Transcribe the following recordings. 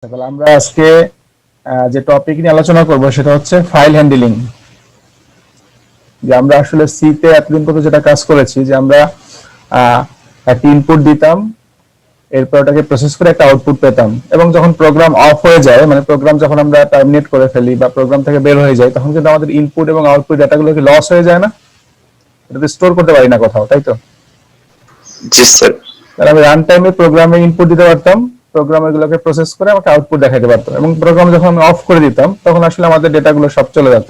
তাহলে আমরা আজকে যে টপিক নিয়ে আলোচনা করব সেটা হচ্ছে ফাইল হ্যান্ডলিং। যে আমরা আসলে সি তে এতদিন পর্যন্ত যেটা কাজ করেছি যে আমরা একটা ইনপুট দিতাম, এরপর ওটাকে প্রসেস করে একটা আউটপুট পেতাম, এবং যখন প্রোগ্রাম অফ হয়ে যায়, মানে প্রোগ্রাম যখন আমরা টার্মিনেট করে ফেলি বা প্রোগ্রাম থেকে বের হয়ে যায়, তখন কিন্তু আমাদের ইনপুট এবং আউটপুট ডাটাগুলো কি লস হয়ে যায় না? এটা স্টোর করতে পারি না কোথাও, তাই তো? জি স্যার। তাহলে আমি রান টাইমে প্রোগ্রামে ইনপুট দিতে পারতাম, প্রোগ্রাম এগুলোকে প্রসেস করে আমাকে আউটপুট দেখাতে পারতো, এবং প্রোগ্রাম যখন আমি অফ করে দিতাম তখন আসলে আমাদের ডেটাগুলো সব চলে যেত।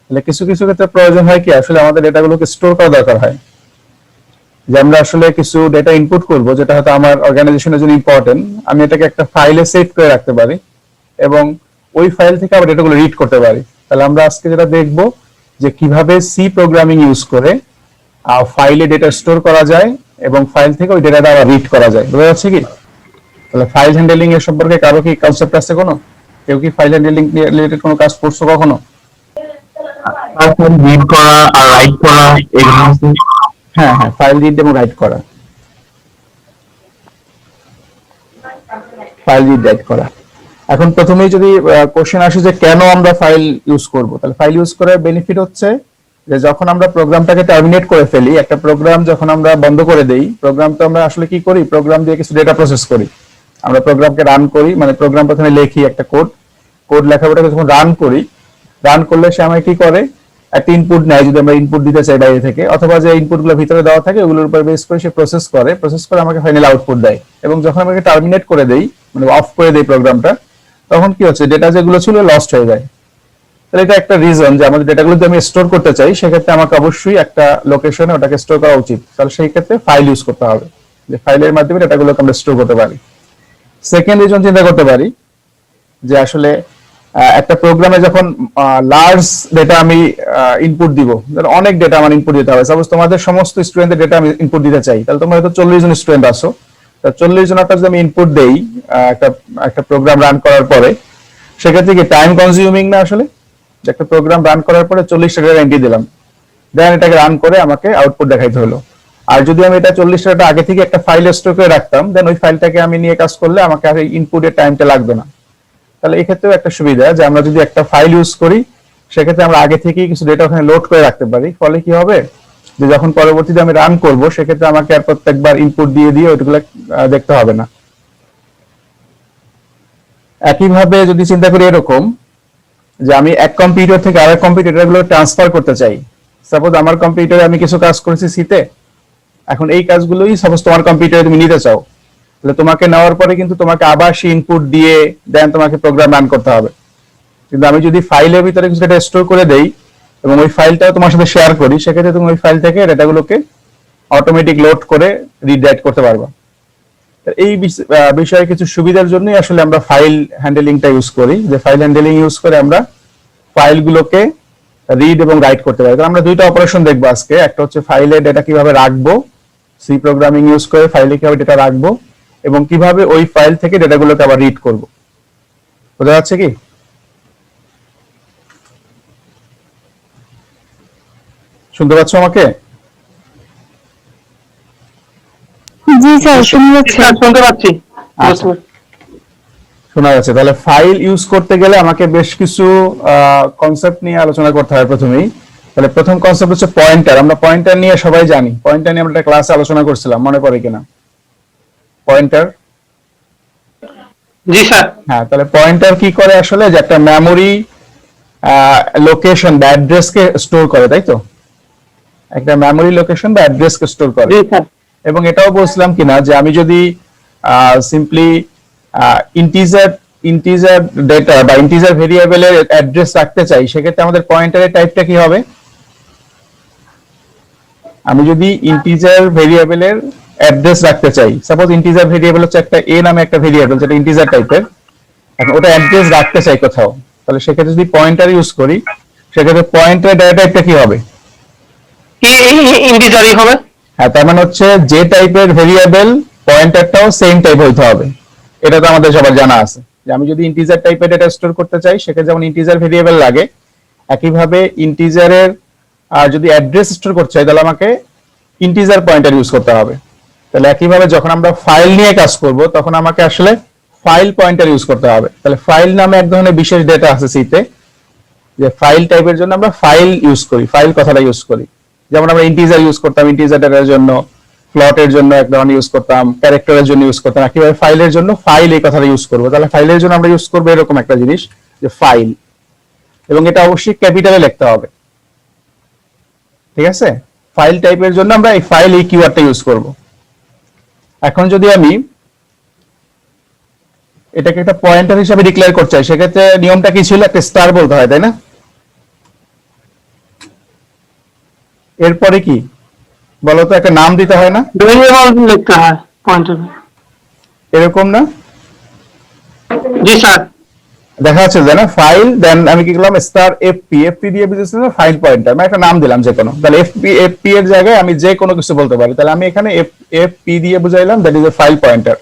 তাহলে কিছু কিছু ক্ষেত্রে প্রয়োজন হয় কি আসলে আমাদের ডেটাগুলোকে স্টোর করা দরকার হয়। যে আমরা আসলে কিছু ডেটা ইনপুট করব যেটা হয়তো আমার অর্গানাইজেশনের জন্য ইম্পর্টেন্ট, আমি এটাকে একটা ফাইলে সেভ করে রাখতে পারি এবং ওই ফাইল থেকে আবার ডেটাগুলো রিড করতে পারি। তাহলে আমরা আজকে যেটা দেখব যে কিভাবে সি প্রোগ্রামিং ইউজ করে ফাইলে ডেটা স্টোর করা যায় এবং ফাইল থেকে ওই ডেটাটা আবার রিড করা যায়। বুঝা যাচ্ছে কি? তাহলে ফাইল হ্যান্ডলিং এর সম্পর্কে কারো কি কনসেপ্ট আছে কোনো? কেউ কি ফাইল হ্যান্ডলিং রিলেটেড কোনো কাজ করছো কখনো? রিড করা আর রাইট করা এগুলো। হ্যাঁ হ্যাঁ, ফাইল রিড এবং রাইট করা, ফাইল রিড রাইট করা। এখন প্রথমেই যদি কোশ্চেন আসে যে কেন আমরা ফাইল ইউজ করব, তাহলে ফাইল ইউজ করার বেনিফিট হচ্ছে যে যখন আমরা প্রোগ্রামটাকে টার্মিনেট করে ফেলি, একটা প্রোগ্রাম যখন আমরা বন্ধ করে দেই, প্রোগ্রাম তো আমরা আসলে কি করি, প্রোগ্রাম দিয়ে কিছু ডেটা প্রসেস করি। আমরা প্রোগ্রামকে রান করি, মানে প্রোগ্রাম প্রথমে লিখি একটা কোড লেখা, ওটাকে যখন রান করি, রান করলে সে আমাকে কি করে, একটা ইনপুট নেয় যদি আমরা ইনপুট দিতে চাই বাইরে থেকে, অথবা যে ইনপুটগুলো ভিতরে দেওয়া থাকে ওগুলোর উপর বেস করে সে প্রসেস করে আমাকে ফাইনাল আউটপুট দেয়। এবং যখন আমাকে টার্মিনেট করে দেই, মানে অফ করে দেই প্রোগ্রামটা, তখন কি হচ্ছে, ডেটা যেগুলো ছিল লস্ট হয়ে যায়। তাহলে এটা একটা রিজন যে আমাদের ডেটাগুলো যদি আমি স্টোর করতে চাই, সেক্ষেত্রে আমাকে অবশ্যই একটা লোকেশনে ওটাকে স্টোর করা উচিত। তাহলে সেই ক্ষেত্রে ফাইল ইউজ করতে হবে, যে ফাইলের মাধ্যমে ডেটাগুলোকে আমরা স্টোর করতে পারি। সেকেন্ড রিজন চিন্তা করতে পারি যে আসলে একটা প্রোগ্রামে যখন লার্জ ডেটা আমি ইনপুট দিব, অনেক ডেটা আমার ইনপুট দিতে হবে। সাপোজ তোমাদের সমস্ত স্টুডেন্টের ডেটা আমি ইনপুট দিতে চাই, তাহলে তোমরা হয়তো 40 জন স্টুডেন্ট আসো, 40 জনটা যদি আমি ইনপুট দেই একটা একটা প্রোগ্রাম রান করার পরে, সেক্ষেত্রে কি টাইম কনজিউমিং না আসলে? যে একটা প্রোগ্রাম রান করার পরে 40টা ডেটা এন্ট্রি দিলাম, দেন এটাকে রান করে আমাকে আউটপুট দেখাইতে হলো। আর যদি আমি এটা 40টা ডেটা আগে থেকে একটা ফাইলে স্টোর করে রাখতাম, দেন ওই ফাইলটাকে আমি নিয়ে কাজ করলে আমাকে আর ইনপুটের টাইমটা লাগবে না। তাহলে এক্ষেত্রেও একটা সুবিধা যে আমরা যদি একটা ফাইল ইউজ করি, সেক্ষেত্রে আমরা আগে থেকেই কিছু ডেটা ওখানে লোড করে রাখতে পারি। ফলে কি হবে, যে যখন পরবর্তীতে আমি রান করব, সেক্ষেত্রে আমাকে আর প্রত্যেকবার ইনপুট দিয়ে দিয়ে ওইগুলো দেখতে হবে না। একইভাবে যদি চিন্তা করি এরকম যে আমি এক কম্পিউটার থেকে আরেক কম্পিউটার গুলো ট্রান্সফার করতে চাই। সাপোজ আমার কম্পিউটারে আমি কিছু কাজ করেছি সিতে, এখন এই কাজগুলোই সাপোজ তোমার কম্পিউটারে তুমি নিতে চাও, তাহলে তোমাকে নেওয়ার পরে কিন্তু তোমাকে আবার সেই ইনপুট দিয়ে দেন তোমাকে প্রোগ্রাম রান করতে হবে। কিন্তু আমি যদি ফাইলের ভিতরে কিছু ডেটা স্টোর করে দেই এবং ওই ফাইলটাও তোমার সাথে শেয়ার করি, সেক্ষেত্রে তুমি ওই ফাইল থেকে ডেটাগুলোকে অটোমেটিক লোড করে রিড রাইট করতে পারবা। এই বিষয়ে কিছু সুবিধার জন্যই আসলে আমরা ফাইল হ্যান্ডলিংটা ইউজ করি, যে ফাইল হ্যান্ডলিং ইউজ করে আমরা ফাইলগুলোকে রিড এবং রাইট করতে পারি। আমরা দুইটা অপারেশন দেখবো আজকে, একটা হচ্ছে ফাইলে ডেটা কিভাবে রাখবো, সি প্রোগ্রামিং ইউজ করে ফাইলে কিভাবে ডেটা রাখবো, এবং কিভাবে ওই ফাইল থেকে ডেটাগুলোকে আবার রিড করব। বোঝা যাচ্ছে কি? শুনতে পাচ্ছ আমাকে? জি স্যার, শুনতে পাচ্ছি। শোনা যাচ্ছে। তাহলে ফাইল ইউজ করতে গেলে আমাকে বেশ কিছু কনসেপ্ট নিয়ে আলোচনা করতে হয় প্রথমেই। তাহলে প্রথম কনসেপ্ট হচ্ছে পয়েন্টার। আমরা পয়েন্টার নিয়ে সবাই জানি, পয়েন্টার নিয়ে আমরা একটা ক্লাসে আলোচনা করছিলাম, মনে পড়ে কিনা? পয়েন্টার, জি স্যার। হ্যাঁ। তাহলে পয়েন্টার কি করে আসলে, যে একটা মেমোরি লোকেশন বা অ্যাড্রেসকে স্টোর করে, তাই তো? একটা মেমোরি লোকেশন বা অ্যাড্রেসকে স্টোর করে। এবং এটাও বলছিলাম কিনা যে আমি যদি সিম্পলি ইন্টিজার ডেটা বা ইন্টিজার ভেরিয়েবলের অ্যাড্রেস রাখতে চাই, সেক্ষেত্রে আমাদের পয়েন্টারের টাইপটা কি হবে? আমি যদি ইন্টিজার ভেরিয়েবলের অ্যাড্রেস রাখতে চাই, সাপোজ ইন্টিজার ভেরিয়েবল হচ্ছে একটা এ নামে একটা ভেরিয়েবল, যেটা ইন্টিজার টাইপের, এখন ওটা অ্যাড্রেস রাখতে চাই কোথাও, তাহলে সেক্ষেত্রে যদি পয়েন্টার ইউজ করি, সেক্ষেত্রে পয়েন্টারের ডেটা টাইপটা কি হবে? ইন্টিজারই হবে। হ্যাঁ, তার মানে হচ্ছে যে টাইপের ভেরিয়েবল পয়েন্টারটাও সেম টাইপ হইতে হবে। এটা তো আমাদের সবার জানা আছে যে আমি যদি ইন্টিজার টাইপের ডেটা স্টোর করতে চাই, সেক্ষেত্রে যেমন ইন্টিজার ভেরিয়েবল লাগে, একইভাবে ইন্টিজারের যদি অ্যাড্রেস স্টোর করতে চাই, তাহলে আমাকে ইন্টিজার পয়েন্টার ইউজ করতে হবে। তাহলে একইভাবে যখন আমরা ফাইল নিয়ে কাজ করব, তখন আমাকে আসলে ফাইল পয়েন্টার ইউজ করতে হবে। তাহলে ফাইল নামে এক ধরনের বিশেষ ডেটা আছে সিতে, যে ফাইল টাইপের জন্য আমরা ফাইল ইউজ করি, ফাইল কথাটা ইউজ করি। যেমন আমরা ইন্টিজার ইউজ করতাম ইন্টিজার ডেটার জন্য, ফ্লটের জন্য এক ধরনের ইউজ করতাম, ক্যারেক্টারের জন্য ইউজ করতাম, একইভাবে ফাইলের জন্য ফাইল এই কথাটা ইউজ করবো। তাহলে ফাইলের জন্য আমরা ইউজ করবো এরকম একটা জিনিস যে ফাইল, এবং এটা অবশ্যই ক্যাপিটালে লিখতে হবে, ঠিক আছে? ফাইল টাইপের জন্য আমরা এই ফাইল এই কিওয়ার্ডটা ইউজ করব। এখন যদি আমি এটাকে একটা পয়েন্টার হিসেবে ডিক্লেয়ার করতে চাই, সেক্ষেত্রে নিয়মটা কি ছিল? একটা স্টার বলতে হয়, তাই না? এরপরে কি বলতো, একটা নাম দিতে হয় না? ভেরিয়েবল লিখতে হয় পয়েন্টার। এরকম না? জি স্যার। দেখা যাচ্ছে যে না, ফাইল দেন আমি কি করলাম, স্টার এফপি, এফপি দিয়ে বুঝেছিলাম ফাইল পয়েন্টার, আমি একটা নাম দিলাম যে কোনো। তাহলে এফপি, এফপি এর জায়গায় আমি যে কোনো কিছু বলতে পারি। তাহলে আমি এখানে এফপি দিয়ে বুঝাইলাম, that is a file pointer.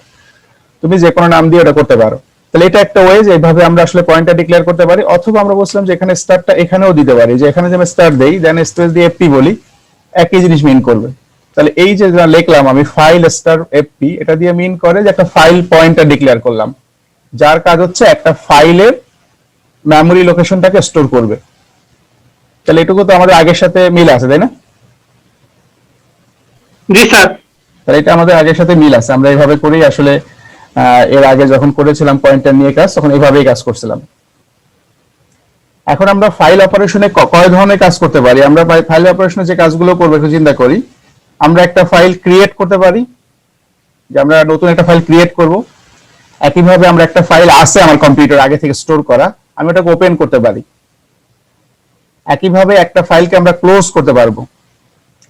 তুমি যে কোনো নাম দিয়ে এটা করতে পারো। তাহলে এটা একটা ওয়ে যে এইভাবে আমরা আসলে পয়েন্টার ডিক্লেয়ার করতে পারি। অথবা আমরা বলছিলাম যে এখানে স্টারটা এখানেও দিতে পারি, যে এখানে যে আমি স্টার দেই দেন স্পেস দিয়ে এফপি বলি, একই জিনিস মিন করবে। তাহলে এই যে লিখলাম আমি ফাইল স্টার এফপি, এটা দিয়ে মিন করে যে একটা ফাইল পয়েন্টার ডিক্লেয়ার করলাম, যার কাজ হচ্ছে একটা ফাইলের মেমোরি লোকেশনটাকে স্টোর করবে। তাহলে এটুকু তো আমাদের আগের সাথে মিল আছে, তাই না? জি স্যার। তাহলে এটা আমাদের আগের সাথে মিল আছে, আমরা এইভাবে করেই আসলে এর আগে যখন করেছিলাম পয়েন্টার নিয়ে কাজ, তখন এইভাবেই কাজ করছিলাম। এখন আমরা ফাইল অপারেশনে কয় ধরনের কাজ করতে পারি? আমরা ফাইল অপারেশনে যে কাজগুলো করবো একটু চিন্তা করি। আমরা একটা ফাইল ক্রিয়েট করতে পারি, যে আমরা নতুন একটা ফাইল ক্রিয়েট করব। একইভাবে আমরা একটা ফাইল আছে আমার কম্পিউটার আগে থেকে স্টোর করা, আমি ওটাকে ওপেন করতে পারি। একইভাবে একটা ফাইলকে আমরা ক্লোজ করতে পারবো,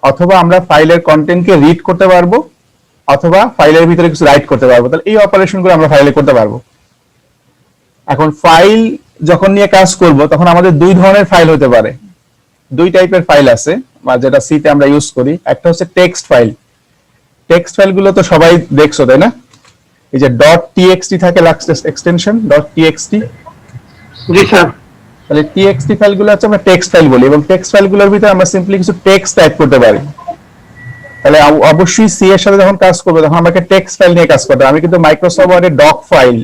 অথবা আমরা ফাইলের কন্টেন্টকে রিড করতে পারবো, অথবা ফাইলের ভিতরে কিছু রাইট করতে পারবো। তাহলে এই অপারেশনগুলো আমরা ফাইলে করতে পারবো। এখন ফাইল যখন নিয়ে কাজ করব, তখন আমাদের দুই ধরনের ফাইল হতে পারে, দুই টাইপের ফাইল আছে, বা যেটা সিতে আমরা ইউজ করি। একটা হচ্ছে টেক্সট ফাইল। টেক্সট ফাইলগুলো তো সবাই দেখছো, তাই না? এই যে .txt থাকে লাস্ট এক্সটেনশন .txt। জি স্যার। তাহলে txt ফাইলগুলো হচ্ছে আমরা টেক্সট ফাইল বলি, এবং টেক্সট ফাইলগুলোর ভিতরে আমরা সিম্পলি কিছু টেক্সট টাইপ করতে পারি। তাহলে অবশ্যই সি এর সাথে যখন কাজ করবে, তখন আমাকে টেক্সট ফাইল নিয়ে কাজ করতে হবে। আমি কিন্তু মাইক্রোসফট ওয়ার্ডে ডক ফাইল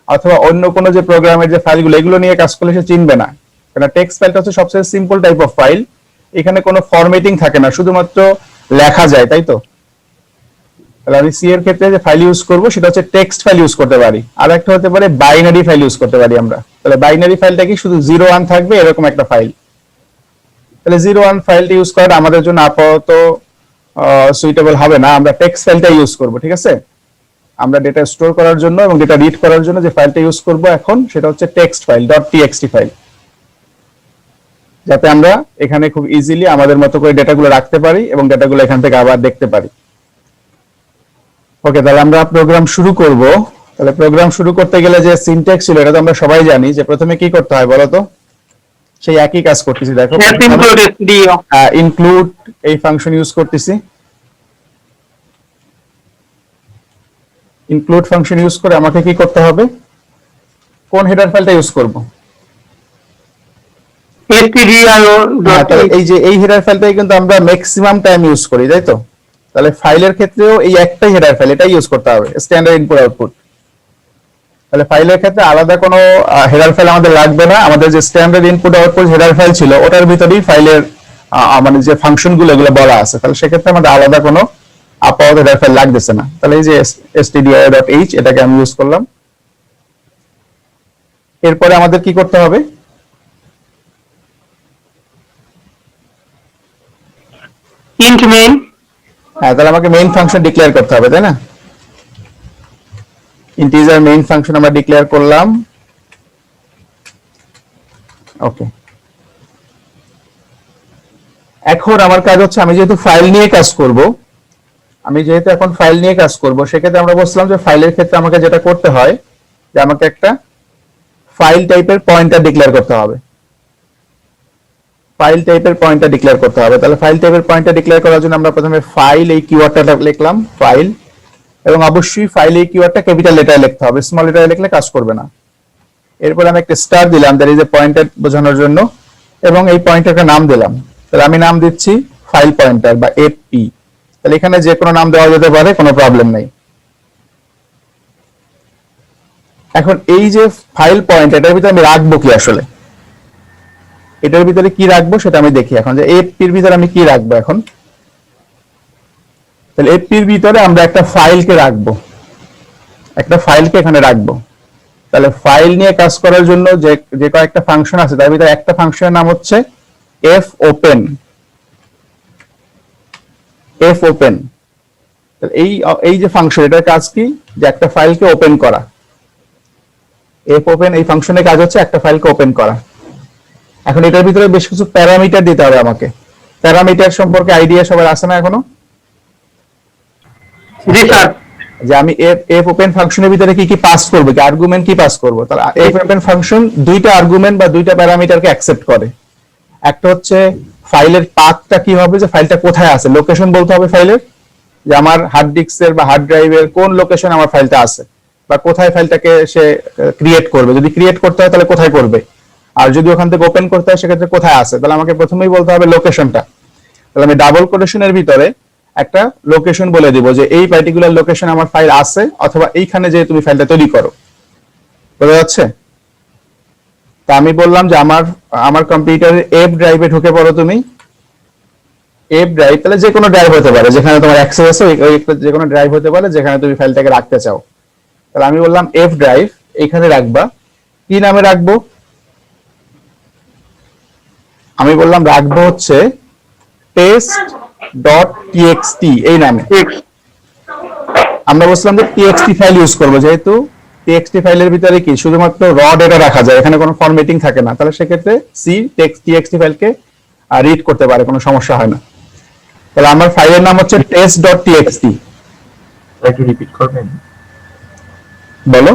অথবা অন্য কোনো যে প্রোগ্রামের যে ফাইলগুলো, এগুলো নিয়ে কাজ করলে সে চিনবে না, কারণ টেক্সট ফাইলটা হচ্ছে সবচেয়ে সিম্পল টাইপ অফ ফাইল। এখানে কোনো ফরম্যাটিং থাকে না, শুধুমাত্র লেখা যায়, তাই তো? তাহলে আমি সি এর ক্ষেত্রে যে ফাইল ইউজ করব সেটা হচ্ছে টেক্সট ফাইল ইউজ করতে পারি। আর একটা হতে পারে বাইনারি ফাইল ইউজ করতে পারি আমরা। তাহলে বাইনারি ফাইলটা কি শুধু 0-1 থাকবে এরকম একটা ফাইল। তাহলে 0-1 ফাইলটা ইউজ করা আমাদের জন্য আপাতত সুইটেবল হবে না, আমরা টেক্সট ফাইলটা ইউজ করব, ঠিক আছে? আমরা ডেটা স্টোর করার জন্য এবং ডেটা রিড করার জন্য যে ফাইলটা ইউজ করব এখন, সেটা হচ্ছে টেক্সট ফাইল .txt ফাইল, যাতে আমরা এখানে খুব ইজিলি আমাদের মতো করে ডেটাগুলো রাখতে পারি এবং ডেটাগুলো এখান থেকে আবার দেখতে পারি। ওকে, তাহলে আমরা প্রোগ্রাম শুরু করব। তাহলে প্রোগ্রাম শুরু করতে গেলে যে সিনট্যাক্স ছিল, এটা তো আমরা সবাই জানি, যে প্রথমে কি করতে হয় বলো তো? সেই একই কাজ করতেছি, দেখো ইনক্লুড এই ফাংশন ইউজ করতেছি। ইনক্লুড ফাংশন ইউজ করে আমাকে কি করতে হবে? কোন হেডার ফাইলটা ইউজ করব? এই যে এই হেডার ফাইলটাই কিন্তু আমরা ম্যাক্সিমাম টাইম ইউজ করি, তাই তো? তাহলে ফাইলের ক্ষেত্রেও এই একটাই হেডার ফাইল, এটাই ইউজ করতে হবে, স্ট্যান্ডার্ড ইনপুট আউটপুট। তাহলে ফাইলের ক্ষেত্রে আলাদা কোনো হেডার ফাইল আমাদের লাগবে না। আমাদের যে standard input output header file ছিল, ওটার ভিতরেই ফাইলের মানে যে ফাংশনগুলো এগুলো বলা আছে। তাহলে সেক্ষেত্রে আমাদের আলাদা কোনো আপাতত হেডার ফাইল লাগতেছে না। তাহলে এই যে stdio.h এটাকে আমি ইউজ করলাম। এরপরে আমাদের কি করতে হবে? Int main. হ্যাঁ, তাহলে আমাকে মেইন ফাংশন ডিক্লেয়ার করতে হবে, তাই না? ইন্টিজার মেইন ফাংশন আমরা ডিক্লেয়ার করলাম। ওকে, এখন আমার কাজ হচ্ছে, আমি যেহেতু ফাইল নিয়ে কাজ করব, সেক্ষেত্রে আমরা বলছিলাম যে ফাইলের ক্ষেত্রে আমাকে যেটা করতে হয়, যে আমাকে একটা ফাইল টাইপের পয়েন্টার ডিক্লেয়ার করতে হবে। তাহলে ফাইল টাইপের পয়েন্টার ডিক্লেয়ার করার জন্য আমরা প্রথমে ফাইল এই কিওয়ার্ডটা লিখলাম, ফাইল, এবং অবশ্যই ফাইল এই কিওয়ার্ডটা ক্যাপিটাল লেটারে লিখতে হবে, স্মল লেটারে লিখলে কাজ করবে না। এরপর আমি একটা স্টার দিলাম, দ্যাট ইজ এ পয়েন্টার বোঝানোর জন্য, এবং এই পয়েন্টারকে নাম দিলাম। তাহলে আমি নাম দিচ্ছি ফাইল পয়েন্টার বা এপি। তাহলে এখানে যে কোনো নাম দেওয়া যেতে পারে, কোনো প্রবলেম নাই। এখন এই যে ফাইল পয়েন্ট, এটার ভিতরে আমি রাখবো কি আসলে, এটার ভিতরে কি রাখবো সেটা আমি দেখি এখন, যে এফপির ভিতরে আমি কি রাখবো এখন। তাহলে এফপির ভিতরে আমরা একটা ফাইলকে রাখবো, একটা ফাইলকে এখানে রাখবো। তাহলে ফাইল নিয়ে কাজ করার জন্য যে যে কয়েকটা ফাংশন আছে তার ভিতরে একটা ফাংশনের নাম হচ্ছে এফ ওপেন। এফ ওপেন এই যে ফাংশন, এটার কাজ কি, যে একটা ফাইলকে ওপেন করা। এফ ওপেন এই ফাংশনের কাজ হচ্ছে একটা ফাইলকে ওপেন করা। এখন এটার ভিতরে বেশ কিছু প্যারামিটার দিতে হবে আমাকে। প্যারামিটার সম্পর্কে আইডিয়া সবার আছে না এখনো? জি স্যার। যে আমি এফ ওপেন ফাংশনের ভিতরে কি কি পাস করব, কি আর্গুমেন্ট কি পাস করব। তাহলে এফ ওপেন ফাংশন দুইটা আর্গুমেন্ট বা দুইটা প্যারামিটারকে অ্যাকসেপ্ট করে। একটা হচ্ছে ফাইলের পাথটা কি হবে, যে ফাইলটা কোথায় আছে, লোকেশন বলতে হবে ফাইলের, যে আমার হার্ড ডিস্কের বা হার্ড ড্রাইভের কোন লোকেশন আমার ফাইলটা আছে, বা কোথায় ফাইলটাকে সে ক্রিয়েট করবে, যদি ক্রিয়েট করতে হয় তাহলে কোথায় করবে, আর যদি ওখান থেকে ওপেন করতে হয় সেক্ষেত্রে কোথায় আছে। তাহলে আমাকে প্রথমেই বলতে হবে লোকেশনটা। তাহলে আমি ডাবল কোটেশনের ভিতরে একটা লোকেশন বলে দিব, যে এই পার্টিকুলার লোকেশন আমার ফাইল আছে, অথবা এইখানে যে তুমি ফাইলটা তৈরি করো। বোঝা যাচ্ছে? তা আমি বললাম যে আমার কম্পিউটারের এফ ড্রাইভে ঢুকে পড়ো তুমি। এফ ড্রাইভ, তাহলে যে কোনো ড্রাইভ হতে পারে যেখানে তোমার অ্যাক্সেস আছে, ওই যে কোনো ড্রাইভ হতে পারে যেখানে তুমি ফাইলটাকে রাখতে চাও। তাহলে আমি বললাম এফ ড্রাইভ, এইখানে রাখবা। কি নামে রাখবো? আমি বললাম রাখবো হচ্ছে test.txt এই নামে। আমরা বলছিলাম যে txt ফাইল ইউজ করবো, যেহেতু txt ফাইলের ভিতরে কি শুধুমাত্র র ডেটা রাখা যায়, এখানে কোনো ফরম্যাটিং থাকে না। তাহলে সেক্ষেত্রে সি txt ফাইলকে রিড করতে পারে, কোনো সমস্যা হয় না। তাহলে আমার ফাইলের নাম হচ্ছে test.txt। একটু রিপিট করবেন বলো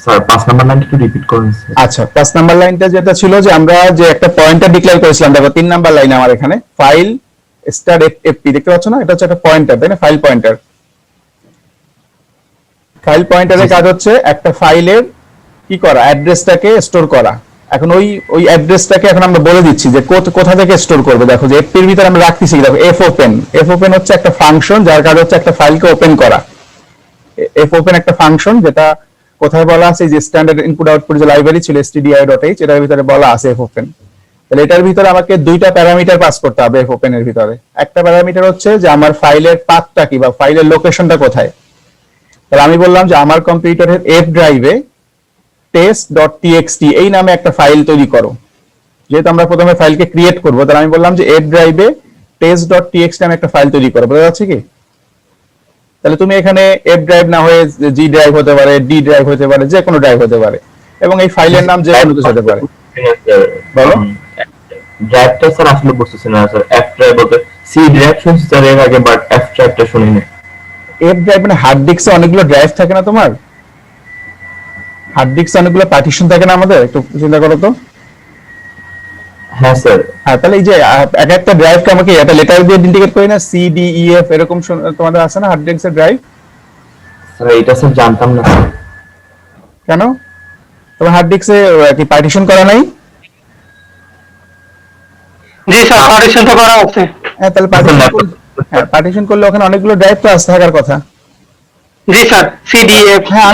স্যার, 5 নাম্বার লাইনটা একটু রিপিট করুন স্যার। আচ্ছা, 5 নাম্বার লাইনটা যেটা ছিল, যে আমরা যে একটা পয়েন্টার ডিক্লেয়ার করেছিলাম, দেখো 3 নাম্বার লাইনে আমার এখানে ফাইল স্টার এফপি দেখতে পাচ্ছ না, এটা হচ্ছে একটা পয়েন্টার, তাই না? File pointer. ফাইল পয়েন্টারের কাজ হচ্ছে একটা ফাইলের কি করা, অ্যাড্রেসটাকে স্টোর করা। এখন ওই অ্যাড্রেসটাকে এখন আমরা বলে দিচ্ছি যে কোথা থেকে স্টোর করবে। দেখো যে এফপির ভিতরে আমরা রাখতেছি, দেখো এফ ওপেন। এফ ওপেন হচ্ছে একটা ফাংশন যার কাজ হচ্ছে একটা ফাইলকে ওপেন করা। এফ ওপেন একটা ফাংশন, যেটা কোথায় বলা আছে, যে স্ট্যান্ডার্ড ইনপুট আউটপুট যে লাইব্রেরি ছিল stdio.h, এটার ভিতরে বলা আছে এফ ওপেন। তাহলে এটার ভিতরে আমাকে দুইটা প্যারামিটার পাস করতে হবে এফ ওপেন এর ভিতরে। একটা প্যারামিটার হচ্ছে যে আমার ফাইলের পাথটা কি, বা ফাইলের লোকেশনটা কোথায়। তাহলে আমি বললাম যে আমার কম্পিউটারের এফ ড্রাইভে test.txt এই নামে একটা ফাইল তৈরি করো। যেহেতু আমরা প্রথমে ফাইলকে ক্রিয়েট করবো, তাহলে আমি বললাম যে এফ ড্রাইভে test.txt নামে একটা ফাইল তৈরি করো। বোঝা যাচ্ছে কি? তাহলে তুমি এখানে এফ ড্রাইভ না হয়ে জি ড্রাইভ হতে পারে, ডি ড্রাইভ হতে পারে, যে কোনো ড্রাইভ হতে পারে, এবং এই ফাইলের নাম যে কোনো কিছু হতে পারে। বলো। ড্রাইভটা স্যার আসলে বুঝতেছি না স্যার। এফ ড্রাইভ বলতে সি ড্রাইভ শুনছি স্যার এর আগে, বাট এফ ড্রাইভটা শুনি না। এফ ড্রাইভ মানে হার্ড ডিস্কে অনেকগুলো ড্রাইভ থাকে না তোমার? হার্ড ডিস্কে অনেকগুলো পার্টিশন থাকে না আমাদের? একটু চিন্তা করো তো। হ্যাঁ স্যার। হ্যাঁ, তাহলে এই যে এক একটা ড্রাইভকে আমাকে একটা লেটার দিয়ে ইন্ডিকেট করি না, সি ডি ই এফ এরকম তোমাদের আছে না হার্ড ডিস্কের ড্রাইভ? স্যার এটা স্যার জানতাম না স্যার। কেন তোমার হার্ড ডিস্কে কি পার্টিশন করা নাই? জি স্যার, পার্টিশন তো করা আছে। হ্যাঁ, তাহলে পার্টিশন করলে ওখানে অনেকগুলো ড্রাইভ তো আসতে থাকার কথা। জি স্যার, সিডিএফ। হ্যাঁ,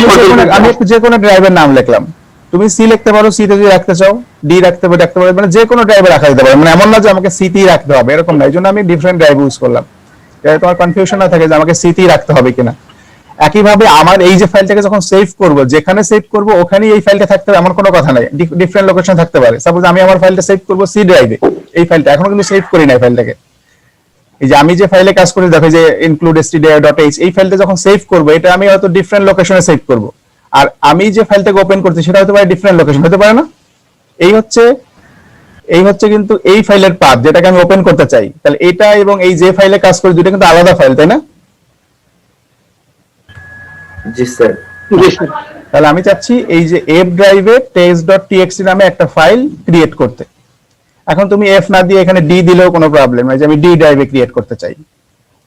আমি যে কোনো ড্রাইভের নাম লিখলাম। তুমি সি লিখতে পারো, সি তে যদি রাখতে চাও, ডি রাখতে পারো, মানে যে কোনো ড্রাইভে রাখা যেতে পারে। মানে এমন না যে আমাকে সি তেই রাখতে হবে, এরকম না। এই জন্য আমি ডিফারেন্ট ড্রাইভ ইউজ করলাম, যাতে তোমার কনফিউশন না থাকে যে আমাকে সি তেই রাখতে হবে কিনা। একইভাবে আমার এই যে ফাইলটাকে যখন সেভ করব, যেখানে সেভ করব ওখানেই এই ফাইলটা থাকতে হবে এমন কোনো কথা নাই। ডিফারেন্ট লোকেশন থাকতে পারে। সাপোজ আমি আমার ফাইলটা সেভ করব সি ড্রাইভে, এই ফাইলটা এখনো কিন্তু সেভ করি না। ফাইলটাকে এই যে আমি যে ফাইলে কাজ করি, দেখো যে include stdio.h, এই ফাইলটা যখন সেভ করব, এটা আমি হয়তো ডিফারেন্ট লোকেশনে সেভ করব, আর আমি যে ফাইলটাকে ওপেন করছি সেটা হতে পারে ডিফারেন্ট লোকেশন, হতে পারে না? এই হচ্ছে কিন্তু এই ফাইলের পাথ যেটাকে আমি ওপেন করতে চাই। তাহলে এটা এবং এই যে ফাইলে কাজ করি দুটো কিন্তু আলাদা ফাইল, তাই না? জি স্যার। জি স্যার। তাহলে আমি চাচ্ছি এই যে এফ ড্রাইভে test.txt নামে একটা ফাইল ক্রিয়েট করতে। এখন তুমি এফ না দিয়ে এখানে ডি দিলেও কোনো প্রবলেম নাই, যে আমি ডি ড্রাইভে ক্রিয়েট করতে চাই।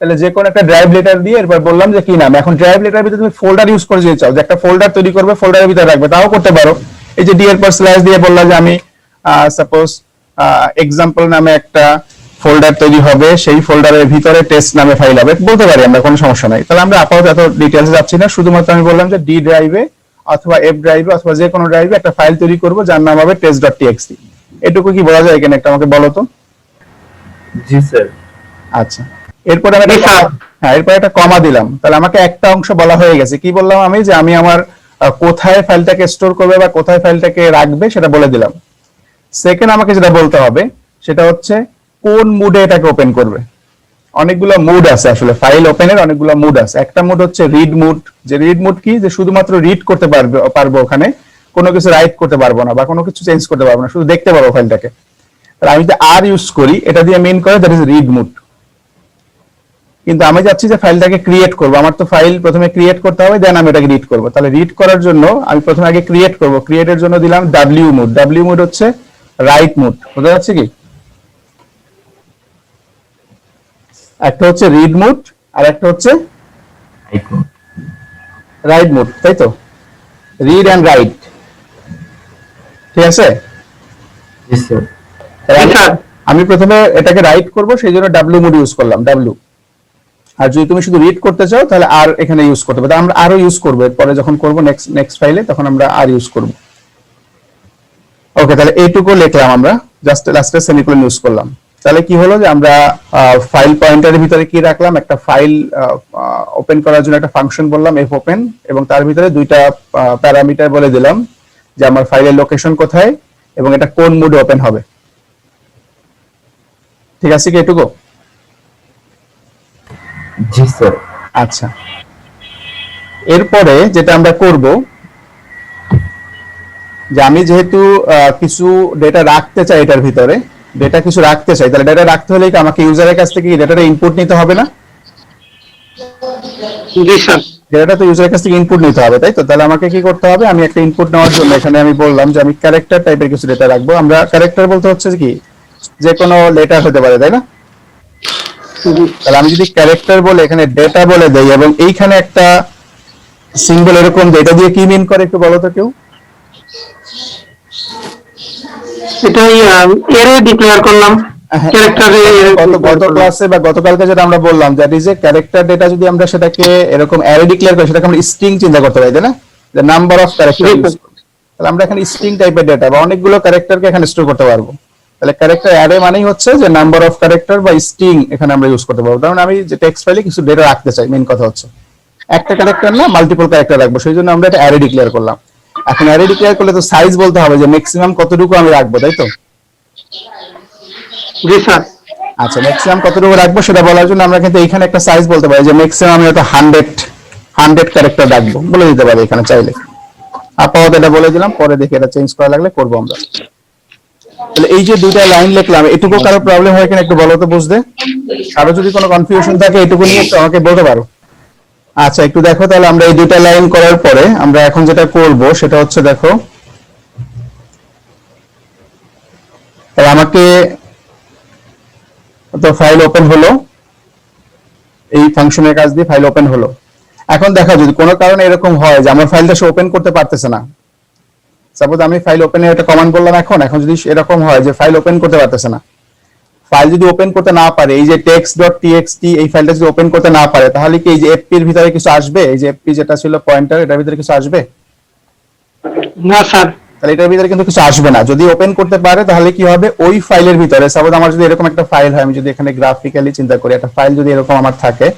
তাহলে যে কোনো একটা ড্রাইভ লেটার দিয়ে এরপর বললাম যে কি নাম। এখন ড্রাইভ লেটার ভিতরে তুমি ফোল্ডার ইউজ করে যদি চাও, যে একটা ফোল্ডার তৈরি করবে, ফোল্ডারের ভিতরে রাখবে, তাও করতে পারো। এই যে ডি এর পর স্ল্যাশ দিয়ে বললাম যে আমি সাপোজ এক্সাম্পল নামে একটা ফোল্ডার তৈরি হবে, সেই ফোল্ডারের ভিতরে টেস্ট নামে ফাইল হবে, বলতে পারি আমরা, কোনো সমস্যা নাই। তাহলে আমরা আপাতত এত ডিটেইলসে যাচ্ছি না, শুধুমাত্র আমি বললাম যে ডি ড্রাইভে অথবা এফ ড্রাইভে অথবা যে কোনো ড্রাইভে একটা ফাইল তৈরি করব যার নাম হবে test.txt। এটুকু কি বলা যায় এখানে, একটা আমাকে বলো তো। জি স্যার। আচ্ছা, এরপরে আমি জি, স্যার। এরপরে একটা কমা দিলাম, তাহলে আমাকে একটা অংশ বলা হয়ে গেছে। কি বললাম আমি, যে আমি আমার কোথায় ফাইলটাকে স্টোর করবে বা কোথায় ফাইলটাকে রাখবে সেটা বলে দিলাম। সেকেন্ড আমাকে যেটা বলতে হবে সেটা হচ্ছে কোন মুডে এটাকে ওপেন করবে। অনেকগুলো মুড আছে আসলে, ফাইল ওপেনের অনেকগুলো মুড আছে। একটা মুড হচ্ছে রিড মুড, যে রিড মুড কি, যে শুধুমাত্র রিড করতে পারবো ওখানে, কোনো কিছু রাইট করতে পারবো না বা কোনো কিছু চেঞ্জ করতে পারবো না, শুধু দেখতে পারবো ফাইলটাকে। তাহলে আমি যদি আর ইউজ করি, এটা দিয়ে মিন করে দ্যাট ইজ রিড মুড। কিন্তু আমি চাচ্ছি যে ফাইলটাকে ক্রিয়েট করবো, আমার তো ফাইল প্রথমে ক্রিয়েট করতে হবে, দেন আমি এটাকে রিড করবো। তাহলে রিড করার জন্য আমি প্রথমে আগে ক্রিয়েট করবো, ক্রিয়েটের জন্য দিলাম ডাব্লিউ মুড। ডাব্লিউ মুড হচ্ছে রাইট মুড, বোঝা যাচ্ছে কি? একটা হচ্ছে রিড মুড আর একটা হচ্ছে রাইট মুড, তাই তো? রিড এন্ড রাইট, ঠিক আছে? জি স্যার। তাহলে জি, স্যার। আমি প্রথমে এটাকে রাইট করব, সেই জন্য ডাব্লিউ মুড ইউজ করলাম, ডাব্লিউ। আর যদি তুমি শুধু রিড করতে চাও তাহলে আর এখানে ইউজ করতে হবে। আমরা আরো ইউজ করবো পরে যখন করব নেক্সট ফাইলে, তখন আমরা আর ইউজ করব। ওকে, তাহলে এইটুকু লিখলাম আমরা, জাস্ট লাস্টে সেমিকোলন ইউজ করলাম। তাহলে কি হলো যে আমরা ফাইল পয়েন্টারের ভিতরে কি রাখলাম, একটা ফাইল ওপেন করার জন্য একটা ফাংশন বললাম এফ ওপেন, এবং তার ভিতরে দুইটা প্যারামিটার বলে দিলাম যে আমার ফাইলের লোকেশন কোথায় এবং এটা কোন মুডে ওপেন হবে। ঠিক আছে কি এটুকু? জি স্যার। আচ্ছা, এরপরে যেটা আমরা করব, যে আমি যেহেতু কিছু ডেটা রাখতে চাই এটার ভিতরে, ডেটা কিছু রাখতে চাই, তাহলে ডেটা রাখতে হলে কি আমাকে ইউজারের কাছ থেকে ডেটাটা ইনপুট নিতে হবে না? জি, স্যার। ডেটাটা তো ইউজারের কাছ থেকে ইনপুট নিতে হবে, তাই তো? তাহলে আমাকে কি করতে হবে, আমি একটা ইনপুট নেওয়ার জন্য এখানে আমি বললাম যে আমি ক্যারেক্টার টাইপের কিছু ডেটা রাখবো। আমরা ক্যারেক্টার বলতে হচ্ছে কি, যে কোনো লেটার হতে পারে, তাই না? তাহলে আমি যদি ক্যারেক্টার বলে এখানে ডেটা বলে দেই এবং এইখানে একটা সিম্বল এরকম, ডেটা দিয়ে কি মিন করে একটু বলো তো কেউ? এটাই এরে ডিক্লেয়ার করলাম, ক্যারেক্টারে। গত ক্লাসে বা গতকালকে যেটা আমরা বললাম, that is a character data. যদি আমরা সেটাকে এরকম অ্যারে ডিক্লেয়ার করি, সেটাকে আমরা স্ট্রিং চিন্তা করতে পারি, তাই না? যে নাম্বার অফ ক্যারেক্টার ইউজ করি। তাহলে আমরা এখানে স্ট্রিং টাইপের ডেটা বা অনেকগুলো ক্যারেক্টারকে এখানে স্টোর করতে পারবো। তাহলে ক্যারেক্টার অ্যারে মানেই হচ্ছে যে নাম্বার অফ ক্যারেক্টার বা স্ট্রিং এখানে আমরা ইউজ করতে পারবো। কারণ আমি যে টেক্সট ফাইলে কিছু ডেটা রাখতে চাই, মেইন কথা হচ্ছে একটা ক্যারেক্টার না, মাল্টিপল ক্যারেক্টার রাখবো, সেই জন্য আমরা এটা অ্যারে ডিক্লেয়ার করলাম। এখন অ্যারে ডিক্লেয়ার করলে তো সাইজ বলতে হবে যে ম্যাক্সিমাম কতটুকু আমি রাখবো, তাই তো? জি, স্যার। আচ্ছা, ম্যাক্সিমাম কতটুকু রাখবো সেটা বলার জন্য আমরা কিন্তু এখানে একটা সাইজ বলতে পারি যে ম্যাক্সিমাম আমি হয়তো 100 ক্যারেক্টার রাখবো, বলে দিতে পারি এখানে চাইলে। আপাতত এটা বলে দিলাম, পরে দেখি এটা চেঞ্জ করা লাগলে করবো আমরা। তাহলে এই যে দুইটা লাইন লিখলাম, এটুকু কারো প্রবলেম হয় কিনা একটু বলো তো বুঝতে। কারো যদি কোনো কনফিউশন থাকে এটুকু নিয়ে একটু আমাকে বলতে পারো। আচ্ছা, একটু দেখো তাহলে আমরা এই দুইটা লাইন করার পরে আমরা এখন যেটা করব সেটা হচ্ছে, দেখো তাহলে আমাকে তো ফাইল ওপেন হলো, এই ফাংশনের কাজ দিয়ে ফাইল ওপেন হলো। এখন দেখো যদি কোনো কারণে এরকম হয় যে আমার ফাইলটা সে ওপেন করতে পারতেছে না, সাপোজ আমি ফাইল ওপেনের একটা কমান্ড বললাম, এখন যদি এরকম হয় যে ফাইল ওপেন করতে পারতেছে না, ফাইল যদি ওপেন করতে না পারে, এই যে text.txt এই ফাইলটা যদি ওপেন করতে না পারে, তাহলে কি এই যে এফপি এর ভিতরে কিছু আসবে? এই যে এফপি যেটা ছিল পয়েন্টার, এটার ভিতরে কিছু আসবে না, স্যার। তাহলে এটার ভিতরে কিন্তু কিছু আসবে না। যদি ওপেন করতে পারে তাহলে কি হবে, ওই ফাইলের ভিতরে, সাপোজ আমার যদি এরকম একটা ফাইল হয়, আমি যদি এখানে গ্রাফিক্যালি চিন্তা করি, একটা ফাইল যদি এরকম আমার থাকে,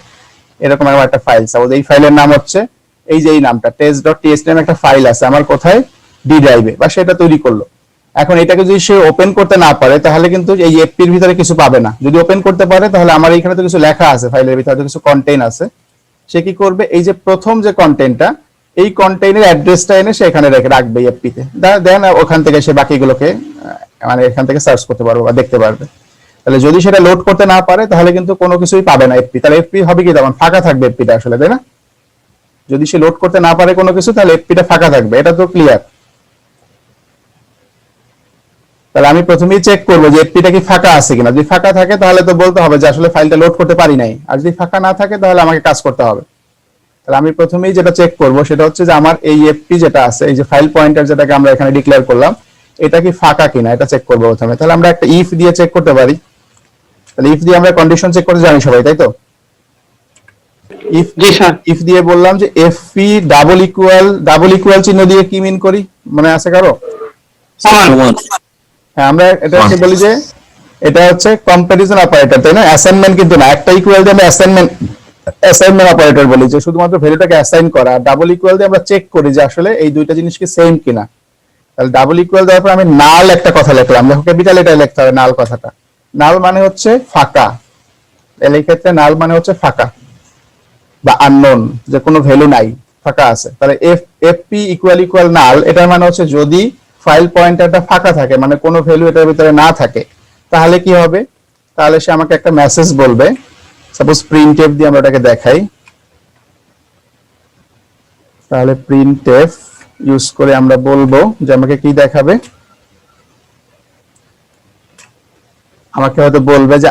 এরকম আমার একটা ফাইল, সাপোজ এই ফাইলের নাম হচ্ছে এই যে এই নামটা test.txt নামে একটা ফাইল আছে আমার কোথায়, ডি ড্রাইভে, বা সেটা তৈরি করলো। এখন এটাকে যদি সে ওপেন করতে না পারে তাহলে কিন্তু এই এফপি এর ভিতরে কিছু পাবে না। যদি ওপেন করতে পারে তাহলে আমার এখানে তো কিছু লেখা আছে, ফাইলের ভিতরে তো কিছু কন্টেইন আছে, সে কি করবে, এই যে প্রথম যে কন্টেন্টটা, এই কন্টেইনের অ্যাড্রেসটা এনে সে এখানে রাখবে এফপি তে, দেন ওখান থেকে সে বাকিগুলোকে মানে এখান থেকে সার্চ করতে পারবে বা দেখতে পারবে। তাহলে যদি সেটা লোড করতে না পারে তাহলে কিন্তু কোনো কিছুই পাবে না এফপি। তাহলে এফপি হবে কি, তখন ফাঁকা থাকবে এফপিটা আসলে, তাই না? যদি সে লোড করতে না পারে কোনো কিছু, তাহলে এফপিটা ফাঁকা থাকবে, এটা তো ক্লিয়ার। তাহলে আমি প্রথমেই চেক করবো যে এফপিটা কি ফাঁকা আছে কিনা। যদি ফাঁকা থাকে তাহলে তো বলতে হবে যে আসলে ফাইলটা লোড করতে পারি নাই, আর যদি ফাঁকা না থাকে তাহলে আমাকে কাজ করতে হবে। তাহলে আমি প্রথমেই যেটা চেক করবো সেটা হচ্ছে যে আমার এই এফপি যেটা আছে, এই যে ফাইল পয়েন্টার যেটাকে আমরা এখানে ডিক্লেয়ার করলাম, এটা কি ফাঁকা কিনা এটা চেক করবো প্রথমে। তাহলে আমরা একটা ইফ দিয়ে চেক করতে পারি। তাহলে ইফ দিয়ে আমরা কন্ডিশন চেক করতে জানি সবাই, তাই তো? If G sir. ইফ দিয়ে বললাম যে এফপি ডাবল ইকুয়াল চিহ্ন দিয়ে কি মিন করি, মনে আছে কারো? সমান। হ্যাঁ, আমরা এটা হচ্ছে বলি যে এটা হচ্ছে কম্প্যারিজন অপারেটর, তাই না? অ্যাসাইনমেন্ট কিন্তু না, একটা ইকুয়াল দিয়ে আমরা অ্যাসাইনমেন্ট অপারেটর বলি, যে শুধুমাত্র ভ্যালুটাকে অ্যাসাইন করা। ডাবল ইকুয়াল দিয়ে আমরা চেক করি যে আসলে এই দুইটা জিনিস কি সেম কিনা। তাহলে ডাবল ইকুয়াল দেওয়ার পর আমি নাল একটা কথা লিখলাম, দেখো ক্যাপিটাল এটা লিখতে হবে নাল কথাটা। নাল মানে হচ্ছে ফাঁকা, এই ক্ষেত্রে নাল মানে হচ্ছে ফাঁকা বা আননোন, যে কোনো ভ্যালু নাই, ফাঁকা আছে। তাহলে এফপি ইকুয়াল নাল, এটার মানে হচ্ছে যদি ফাইল পয়েন্টারটা ফাঁকা থাকে, মানে কোনো ভ্যালু এটার ভিতরে না থাকে, তাহলে কি হবে? তাহলে সে আমাকে একটা মেসেজ বলবে। সাপোজ প্রিন্টএফ দিয়ে আমরা এটাকে দেখাই, তাহলে প্রিন্টএফ ইউজ করে আমরা বলবো যে আমাকে কি দেখাবে। আমাকে হয়তো বলবে যে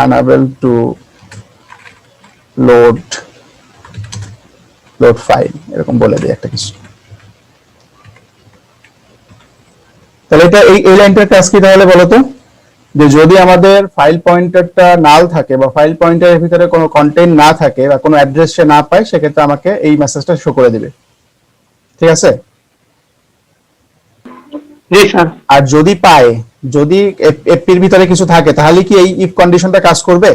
unable to load file, এরকম বলে দিই একটা কিছু। তাহলে এটা এই লাইনটার কাজ কি তাহলে বলতো, যে যদি আমাদের ফাইল পয়েন্টারটা নাল থাকে বা ফাইল পয়েন্টারের ভিতরে কোনো কন্টেন্ট না থাকে বা কোনো অ্যাড্রেস সে না পায়, সেক্ষেত্রে আমাকে এই মেসেজটা শো করে দিবে। ঠিক আছে? জি স্যার। আর যদি পায়, যদি এফপির ভিতরে কিছু থাকে, তাহলে কি এই ইফ কন্ডিশনটা কাজ করবে?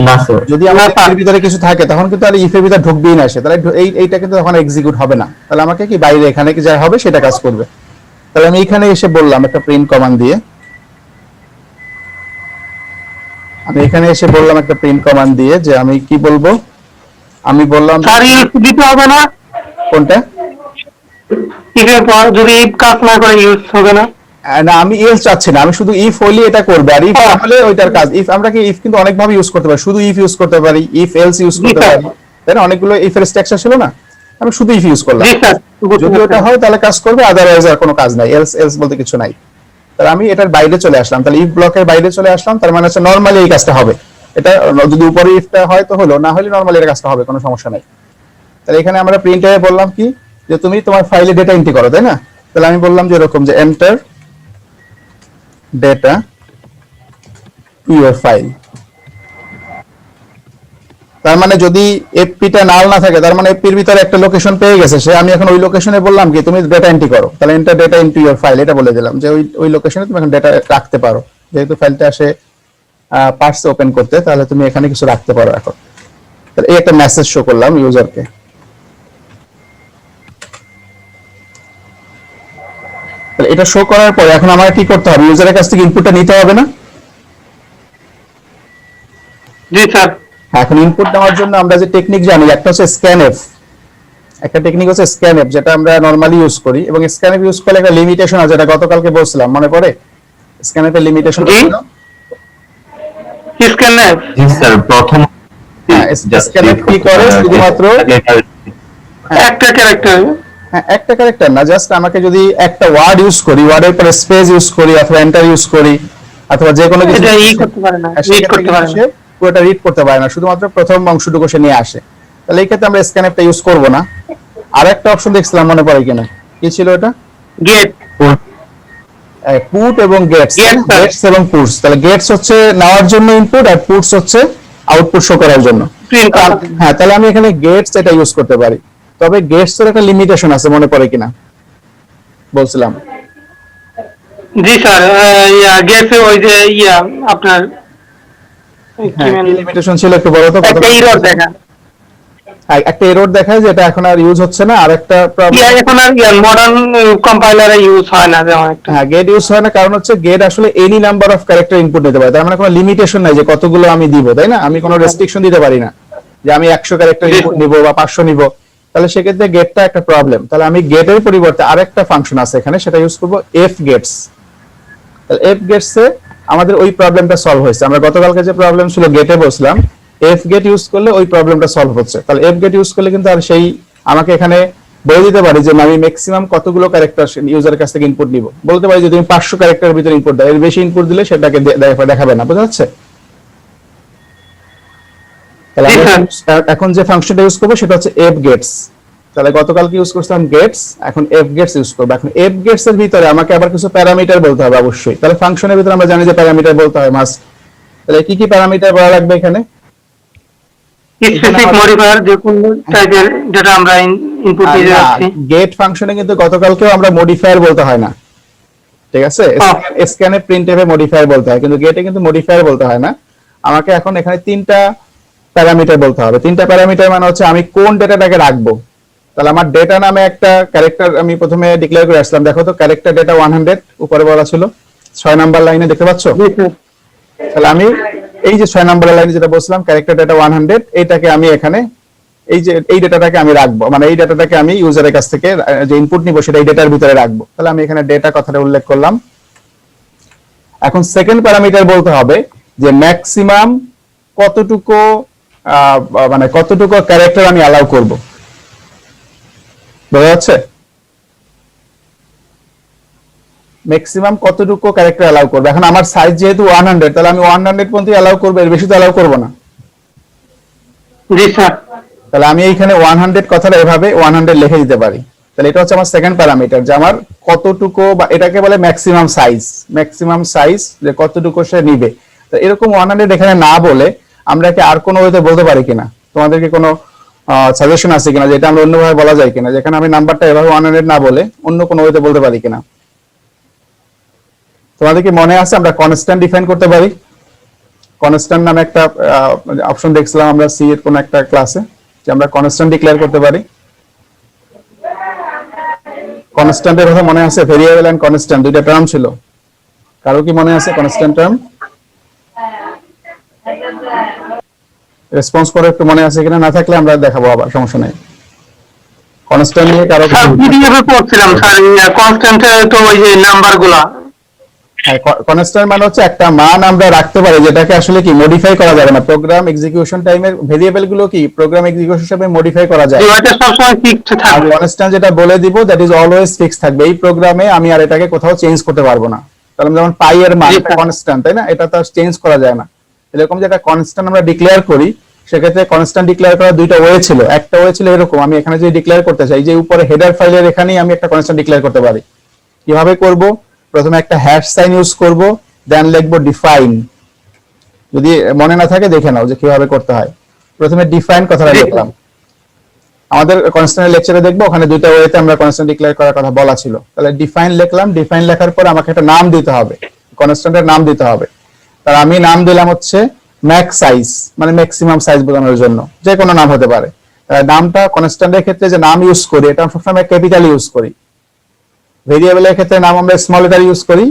না স্যার। যদি আমার এফপির ভিতরে কিছু থাকে তখন কিন্তু আর ইফের ভিতরে ঢুকবেই না সে, তাহলে এইটা কিন্তু তখন এক্সিকিউট হবে না। তাহলে আমাকে কি বাইরে এখানে কি যা হবে সেটা কাজ করবে। তাহলে আমি এখানে এসে বললাম একটা প্রিন্ট কমান্ড দিয়ে, যে আমি কি বলবো, আমি বললাম স্যার ইউজ দিতে হবে না? কোনটা? ইফের পর যদি ইফ কাজ না করে ইউজ হবে না? না, আমি এলস চাচ্ছি না, আমি শুধু ইফ হলে এটা করবে, আর ইফ না হলে ওইটার কাজ। ইফ আমরা কি ইফ কিন্তু অনেক ভাবে ইউজ করতে পারি, শুধু ইফ ইউজ করতে পারি, ইফ এলস ইউজ করতে পারি, তাই না? অনেকগুলো ইফ এর স্ট্রাকচার ছিল না, আমি শুধু ইফ ইউজ করলাম। জি স্যার। যদি ওটা হয় তাহলে কাজ করবে, আদারওয়াইজ আর কোনো কাজ নাই, এলস বলতে কিছু নাই। তাহলে আমি এটার বাইরে চলে আসলাম, তাহলে ইফ ব্লকের বাইরে চলে আসলাম, তার মানে হচ্ছে নরমালি এই কাজটা হবে। এটা যদি উপরে ইফটা হয় তো হলো, না হলে নরমালি এটা কাজটা হবে, কোনো সমস্যা নাই। তাহলে এখানে আমরা প্রিন্টারে বললাম কি, যে তুমি তোমার ফাইলে ডেটা এন্ট্রি করো, তাই না? তাহলে আমি বললাম যে এরকম, যে enter data to your file. তার মানে যদি এফপিটা নাল না থাকে, তার মানে এফপির ভিতরে একটা লোকেশন পেয়ে গেছে সে, আমি এখন ওই লোকেশনে বললাম কি তুমি ডেটা এন্ট্রি করো, তাহলে enter data into your file, এটা বলে দিলাম যে ওই লোকেশনে তুমি এখন ডেটা রাখতে পারো। যেহেতু ফাইলটা আসে পার্টস ওপেন করতে, তাহলে তুমি এখানে কিছু রাখতে পারো এখন। তাহলে এই একটা মেসেজ শো করলাম ইউজারকে। তাহলে এটা শো করার পরে এখন আমার কি করতে হবে? ইউজারের কাছ থেকে ইনপুটটা নিতে হবে না? জি স্যার। এখন ইনপুট নেওয়ার জন্য আমরা যে টেকনিক জানি, একটা হচ্ছে স্ক্যানএফ, একটা টেকনিক হচ্ছে স্ক্যানএফ, যেটা আমরা নরমালি ইউজ করি। এবং স্ক্যানএফ ইউজ করলে একটা লিমিটেশন আছে, যেটা গতকালকে বলছিলাম, মনে পড়ে? স্ক্যানএফের লিমিটেশন জি। স্ক্যানএফ। জি স্যার। প্রথম স্ক্যানএফ কি করে? শুধুমাত্র একটা ক্যারেক্টার। হ্যাঁ, একটা ক্যারেক্টার না, জাস্ট আমাকে যদি একটা ওয়ার্ড ইউজ করি, ওয়ার্ডের পরে স্পেস ইউজ করি অথবা এন্টার ইউজ করি অথবা যে কোনো কিছু, এটা করতে পারে না, রিড করতে পারে না, পুরোটা রিড করতে পারে না, শুধুমাত্র প্রথম অংশটুকু সে নিয়ে আসে। তাহলে এই ক্ষেত্রে আমরা স্ক্যানএফটা ইউজ করব না। আরেকটা অপশন দেখছিলাম, মনে পড়ে কিনা, কি ছিল এটা? গেট। পুট এবং গেটস এবং পুটস। তাহলে গেটস হচ্ছে নেওয়ার জন্য ইনপুট, আর পুটস হচ্ছে আউটপুট শো করার জন্য। হ্যাঁ, তাহলে আমি এখানে গেটস এটা ইউজ করতে পারি। তবে গেটস এর একটা লিমিটেশন আছে, মনে পড়ে কিনা বলছিলাম? জি স্যার। গেটে ওই যে আপনার লিমিটেশন ছিল, একটু বলো তো। একটা এরর দেখা, একটা এরর দেখায় যে এটা এখন আর ইউজ হচ্ছে না। আর একটা প্রবলেম, এখন আর মডার্ন কম্পাইলারে ইউজ হয় না যেমন একটা। হ্যাঁ, গেট ইউজ হয় না, কারণ হচ্ছে গেট আসলে any number of character input নিতে পারে। তার মানে কোনো লিমিটেশন নাই যে কতগুলো আমি দিব, তাই না? আমি কোনো রেস্ট্রিকশন দিতে পারি না যে আমি 100 ক্যারেক্টার ইনপুট নিব বা 500 নিব। তাহলে সেক্ষেত্রে গেটটা একটা প্রবলেম। তাহলে আমি গেটের পরিবর্তে আরেকটা ফাংশন আছে এখানে, সেটা ইউজ করব এফ গেটস। তাহলে এফ গেটস এ আমাদের ওই প্রবলেমটা সলভ হয়েছে। আমরা গতকালকে যে প্রবলেম ছিল গেটে বসলাম, এফ গেট ইউজ করলে ওই প্রবলেমটা সলভ হচ্ছে। তাহলে এফ গেট ইউজ করলে কিন্তু আর সেই আমাকে এখানে বলে দিতে পারি যে আমি ম্যাক্সিমাম কতগুলো ক্যারেক্টার ইউজারের কাছ থেকে ইনপুট নিব। বলতে পারি যে তুমি 500 ক্যারেক্টারের ভিতরে ইনপুট দাও, এর বেশি ইনপুট দিলে সেটাকে দেখাবে না। বুঝা যাচ্ছে? তাহলে এখন যে ফাংশনটা ইউজ করব সেটা হচ্ছে এফ গেটস। তাহলে গতকালকে ইউজ করছিলাম গেটস, এখন এফ গেটস ইউজ করবো। এখন এফ গেটস এর ভিতরে আমাকে আবার কিছু প্যারামিটার বলতে হবে অবশ্যই। তাহলে ফাংশনের ভিতরে আমরা জানি যে প্যারামিটার বলতে হয় মাস্ট। তাহলে কি কি প্যারামিটার বলা লাগবে এখানে? স্পেসিফিক মডিফায়ার যে কোন টাইপের যেটা আমরা ইনপুট দিয়ে যাচ্ছি। গেট ফাংশনে কিন্তু গতকালকেও আমরা মডিফায়ার বলতে হয় না, ঠিক আছে? স্ক্যানে প্রিন্টএফে মডিফায়ার বলতে হয়, কিন্তু গেটে কিন্তু মডিফায়ার বলতে হয় না। আমাকে এখন এখানে তিনটা প্যারামিটার বলতে হবে। তিনটা প্যারামিটার মানে হচ্ছে আমি কোন ডেটাটাকে রাখবো। তাহলে আমার ডেটা নামে একটা ক্যারেক্টার আমি প্রথমে ডিক্লেয়ার করে আসলাম। দেখো তো ক্যারেক্টার ডেটা 100 উপরে বলা ছিল 6 নাম্বার লাইনে, দেখতে পাচ্ছ? তাহলে আমি এই যে 6 নাম্বার লাইনে যেটা বলছিলাম ক্যারেক্টার ডেটা 100, এইটাকে আমি এখানে এই যে এই ডেটাটাকে আমি রাখবো, মানে এই ডেটাটাকে আমি ইউজারের কাছ থেকে যে ইনপুট নিব সেটা এই ডেটার ভিতরে রাখবো। তাহলে আমি এখানে ডেটা কথাটা উল্লেখ করলাম। এখন সেকেন্ড প্যারামিটার বলতে হবে যে ম্যাক্সিমাম কতটুকু মানে কতটুকু ক্যারেক্টার আমি অ্যালাউ করব, বোঝা যাচ্ছে? ম্যাক্সিমাম কতটুকু ক্যারেক্টার অ্যালাউ করব। এখন আমার সাইজ যেহেতু 100, তাহলে আমি 100 পর্যন্ত অ্যালাউ করব, এর বেশি তো অ্যালাউ করব না। জি স্যার। তাহলে আমি এইখানে 100 কথাটা এভাবে 100 লিখে দিতে পারি। তাহলে এটা হচ্ছে আমার সেকেন্ড প্যারামিটার, যে আমার কতটুকু, বা এটাকে বলে ম্যাক্সিমাম সাইজ। ম্যাক্সিমাম সাইজ যে কতটুকু সে নিবে। তো এরকম 100 এখানে না বলে আমরা কি আর কোনো ওয়েতে বলতে পারি কিনা? তোমাদেরকে কোনো সাজেশন আছে কিনা যেটা আমরা অন্যভাবে বলা যায় কিনা, যেখানে আমি নাম্বারটা এভাবে 100 না বলে অন্য কোনো ওয়েতে বলতে পারি কিনা? তোমাদের কি মনে আছে আমরা কনস্ট্যান্ট ডিফাইন করতে পারি? কনস্ট্যান্ট নামে একটা অপশন দেখছিলাম আমরা সি এর কোন একটা ক্লাসে, যে আমরা কনস্ট্যান্ট ডিক্লেয়ার করতে পারি। কনস্ট্যান্টের কথা মনে আছে? ভেরিয়েবল এন্ড কনস্ট্যান্ট দুইটা টার্ম ছিল, কারো কি মনে আছে কনস্ট্যান্ট টার্ম? রেসপন্স করে একটু মনে আছে কিনা, না থাকলে আমরা দেখাবো আবার, সমস্যা নেই। কনস্ট্যান্ট নিয়ে কারো স্যার পিডিএফে পড়ছিলাম স্যার, কনস্ট্যান্ট তো ওই যে নাম্বারগুলা। কনস্ট্যান্ট মানে হচ্ছে একটা মান আমরা রাখতে পারি যেটাকে আসলে কি মডিফাই করা যাবে না। প্রোগ্রাম এক্সিকিউশন টাইমের ভেরিয়েবল গুলো কি প্রোগ্রাম এক্সিকিউশন হিসেবে মডিফাই করা যায়। এটা সবসময় ফিক্সড থাকবে। কনস্ট্যান্ট যেটা বলে দিব দ্যাট ইজ অলওয়েজ ফিক্সড থাকবে। এই প্রোগ্রামে আমি আর এটাকে কোথাও চেঞ্জ করতে পারবো না। কারণ যেমন পাই এর মান একটা কনস্ট্যান্ট, তাই না? এটা তো চেঞ্জ করা যায় না। এরকম যে একটা কনস্ট্যান্ট আমরা ডিক্লেয়ার করি, সেক্ষেত্রে কনস্ট্যান্ট ডিক্লেয়ার করার দুইটা ওয়ে ছিল। একটা ওয়ে ছিল এরকম, আমি এখানে যদি ডিক্লেয়ার করতে চাই যে উপরে হেডার ফাইলের এখানেই আমি একটা কনস্ট্যান্ট ডিক্লেয়ার করতে পারি। কিভাবে করব? প্রথমে একটা হ্যাশ সাইন ইউজ করব, দেন লিখবো ডিফাইন। যদি মনে না থাকে দেখে নাও যে কিভাবে করতে হয়। প্রথমে ডিফাইন কথাটা লিখলাম, আমাদের কনস্ট্যান্ট লেকচারে দেখবো ওখানে দুইটা ওয়েতে আমরা কনস্ট্যান্ট ডিক্লেয়ার করার কথা বলা ছিল। তাহলে ডিফাইন লিখলাম, ডিফাইন লেখার পর আমাকে একটা নাম দিতে হবে, কনস্ট্যান্টের নাম দিতে হবে। তার আমি নাম দিলাম হচ্ছে ম্যাক্স সাইজ, মানে ম্যাক্সিমাম সাইজ বোঝানোর জন্য, যে কোনো নাম হতে পারে। নামটা কনস্ট্যান্টের ক্ষেত্রে যে নাম ইউজ করি এটা সবসময় ক্যাপিটাল ইউজ করি, ভেরিয়েবলের ক্ষেত্রে নাম আমরা স্মল লেটার ইউজ করি,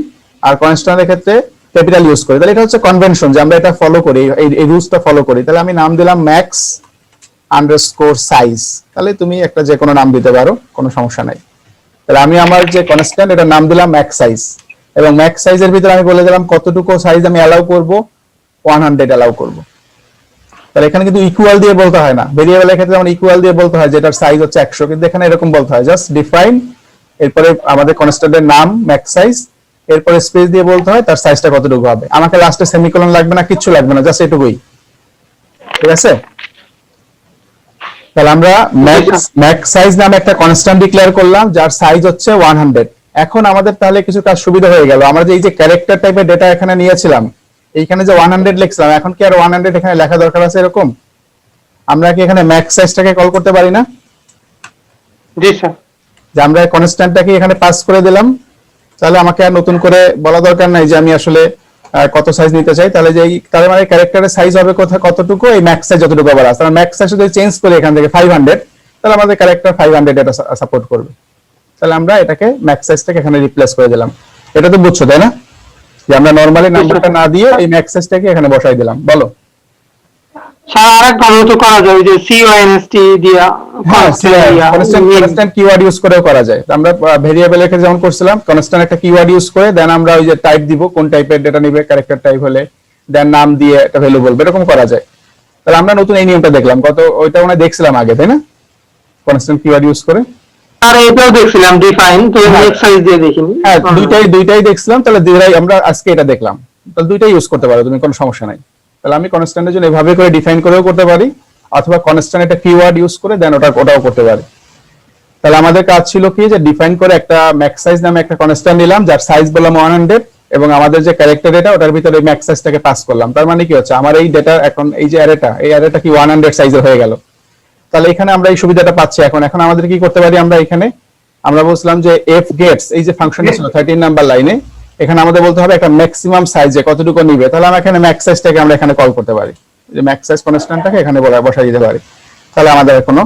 আর কনস্ট্যান্টের ক্ষেত্রে ক্যাপিটাল ইউজ করি। তাহলে এটা হচ্ছে কনভেনশন যে আমরা এটা ফলো করি, এই রুলসটা ফলো করি। তাহলে আমি নাম দিলাম ম্যাক্স আন্ডারস্কোর সাইজ। তাহলে তুমি একটা যে কোনো নাম দিতে পারো, কোনো সমস্যা নাই। তাহলে আমি আমার যে কনস্ট্যান্ট এটার নাম দিলাম ম্যাক্স সাইজ, এবং ম্যাক্স সাইজের ভিতরে আমি বলে দিলাম কতটুকু সাইজ আমি অ্যালাউ করব, 100 অ্যালাউ করব। তাহলে এখানে কিন্তু ইকুয়াল দিয়ে বলতে হয় না। ভেরিয়েবলের ক্ষেত্রে যেমন ইকুয়াল দিয়ে বলতে হয় যেটার সাইজ হচ্ছে 100, কিন্তু এখানে এরকম বলতে হয় জাস্ট ডিফাইন, এরপরে আমাদের কনস্ট্যান্টের নাম ম্যাক্স সাইজ, এরপরে স্পেস দিয়ে বলতে হয় তার সাইজটা কতটুকু হবে। আমাকে লাস্টে সেমিকোলন লাগবে না, কিচ্ছু লাগবে না, জাস্ট এটুকুই, ঠিক আছে? তাহলে আমরা ম্যাক্স সাইজ নামে একটা কনস্ট্যান্ট ডিক্লেয়ার করলাম যার সাইজ হচ্ছে 100। এখন আমাদের তাহলে কিছু কাজ সুবিধা হয়ে গেল। আমরা যে এই যে ক্যারেক্টার টাইপের ডেটা এখানে নিয়েছিলাম, এইখানে যে 100 লিখছিলাম, এখন কি আর 100 এখানে লেখা দরকার আছে? এরকম আমরা কি এখানে ম্যাক্স সাইজটাকে কল করতে পারি না? জি স্যার। যে আমরা কনস্ট্যান্টটাকে এখানে পাস করে দিলাম, তাহলে আমাকে আর নতুন করে বলা দরকার নাই যে আমি আসলে কত সাইজ নিতে চাই। তাহলে যে তার মানে ক্যারেক্টারের সাইজ হবে কতটুকু, এই ম্যাক্স সাইজ যতটুকু আবার আছে। ম্যাক্স সাইজ যদি চেঞ্জ করি এখান থেকে 500, তাহলে আমাদের ক্যারেক্টার 500 এটা সাপোর্ট করবে। তাহলে আমরা এটাকে ম্যাক্স সাইজটাকে এখানে রিপ্লেস করে দিলাম। এটা তো বুঝছো তাই না, যে আমরা নরমালি নাম্বারটা না দিয়ে এই ম্যাক্স সাইজটাকে এখানে বসাই দিলাম। বলো স্যার আরেক ভাবে তো করা যায় যে সিওএনএসটি দিয়া, কনস্ট্যান্ট কিওয়ার্ড ইউজ করেও করা যায়। আমরা ভেরিয়েবলের ক্ষেত্রে যেমন করছিলাম, কনস্ট্যান্ট একটা কিওয়ার্ড ইউজ করে দেন আমরা ওই যে টাইপ দিব, কোন টাইপের ডেটা নিবে, ক্যারেক্টার টাইপ হলে দেন নাম দিয়ে একটা ভ্যালু বলবে, এরকম করা যায়। তাহলে আমরা নতুন এই নিয়মটা দেখলাম, ওইটা মনে দেখছিলাম আগে, তাই না? কনস্ট্যান্ট কিওয়ার্ড ইউজ করে। আর এটাও দেখছিলাম ডিফাইন, তো ম্যাক্স সাইজ দিয়ে দেখিনি। হ্যাঁ, দুইটাই দেখছিলাম। তাহলে দুইটাই আমরা আজকে এটা দেখলাম। তাহলে দুইটাই ইউজ করতে পারো তুমি, কোনো সমস্যা নাই। তাহলে আমি কনস্ট্যান্টের জন্য এভাবে করে ডিফাইন করেও করতে পারি, অথবা কনস্ট্যান্ট একটা কিওয়ার্ড ইউজ করে দেন ওটাও করতে পারি। তাহলে আমাদের কাজ ছিল কি, যে ডিফাইন করে একটা ম্যাক্স সাইজ নামে একটা কনস্ট্যান্ট নিলাম, যার সাইজ বললাম 100, এবং আমাদের যে ক্যারেক্টার ডেটা ওটার ভিতরে ম্যাক্স সাইজটাকে পাস করলাম। তার মানে কি হচ্ছে, আমার এই ডেটা এখন এই যে অ্যারেটা কি 100 সাইজের হয়ে গেল। তাহলে এখানে আমরা এই সুবিধাটা পাচ্ছি। এখন আমাদের কি করতে পারি, আমরা বলছিলাম যে এফ গেটস, এই যে ফাংশনটা ছিল 13 নাম্বার লাইনে, এখানে আমাদের বলতে হবে একটা ম্যাক্সিমাম সাইজে কতটুকু নিবে। তাহলে আমরা এখানে ম্যাক্স সাইজটাকে আমরা এখানে কল করতে পারি, যে ম্যাক্স সাইজ কনস্ট্যান্টটাকে এখানে বসাই দিতে পারি। তাহলে আমাদের কোনো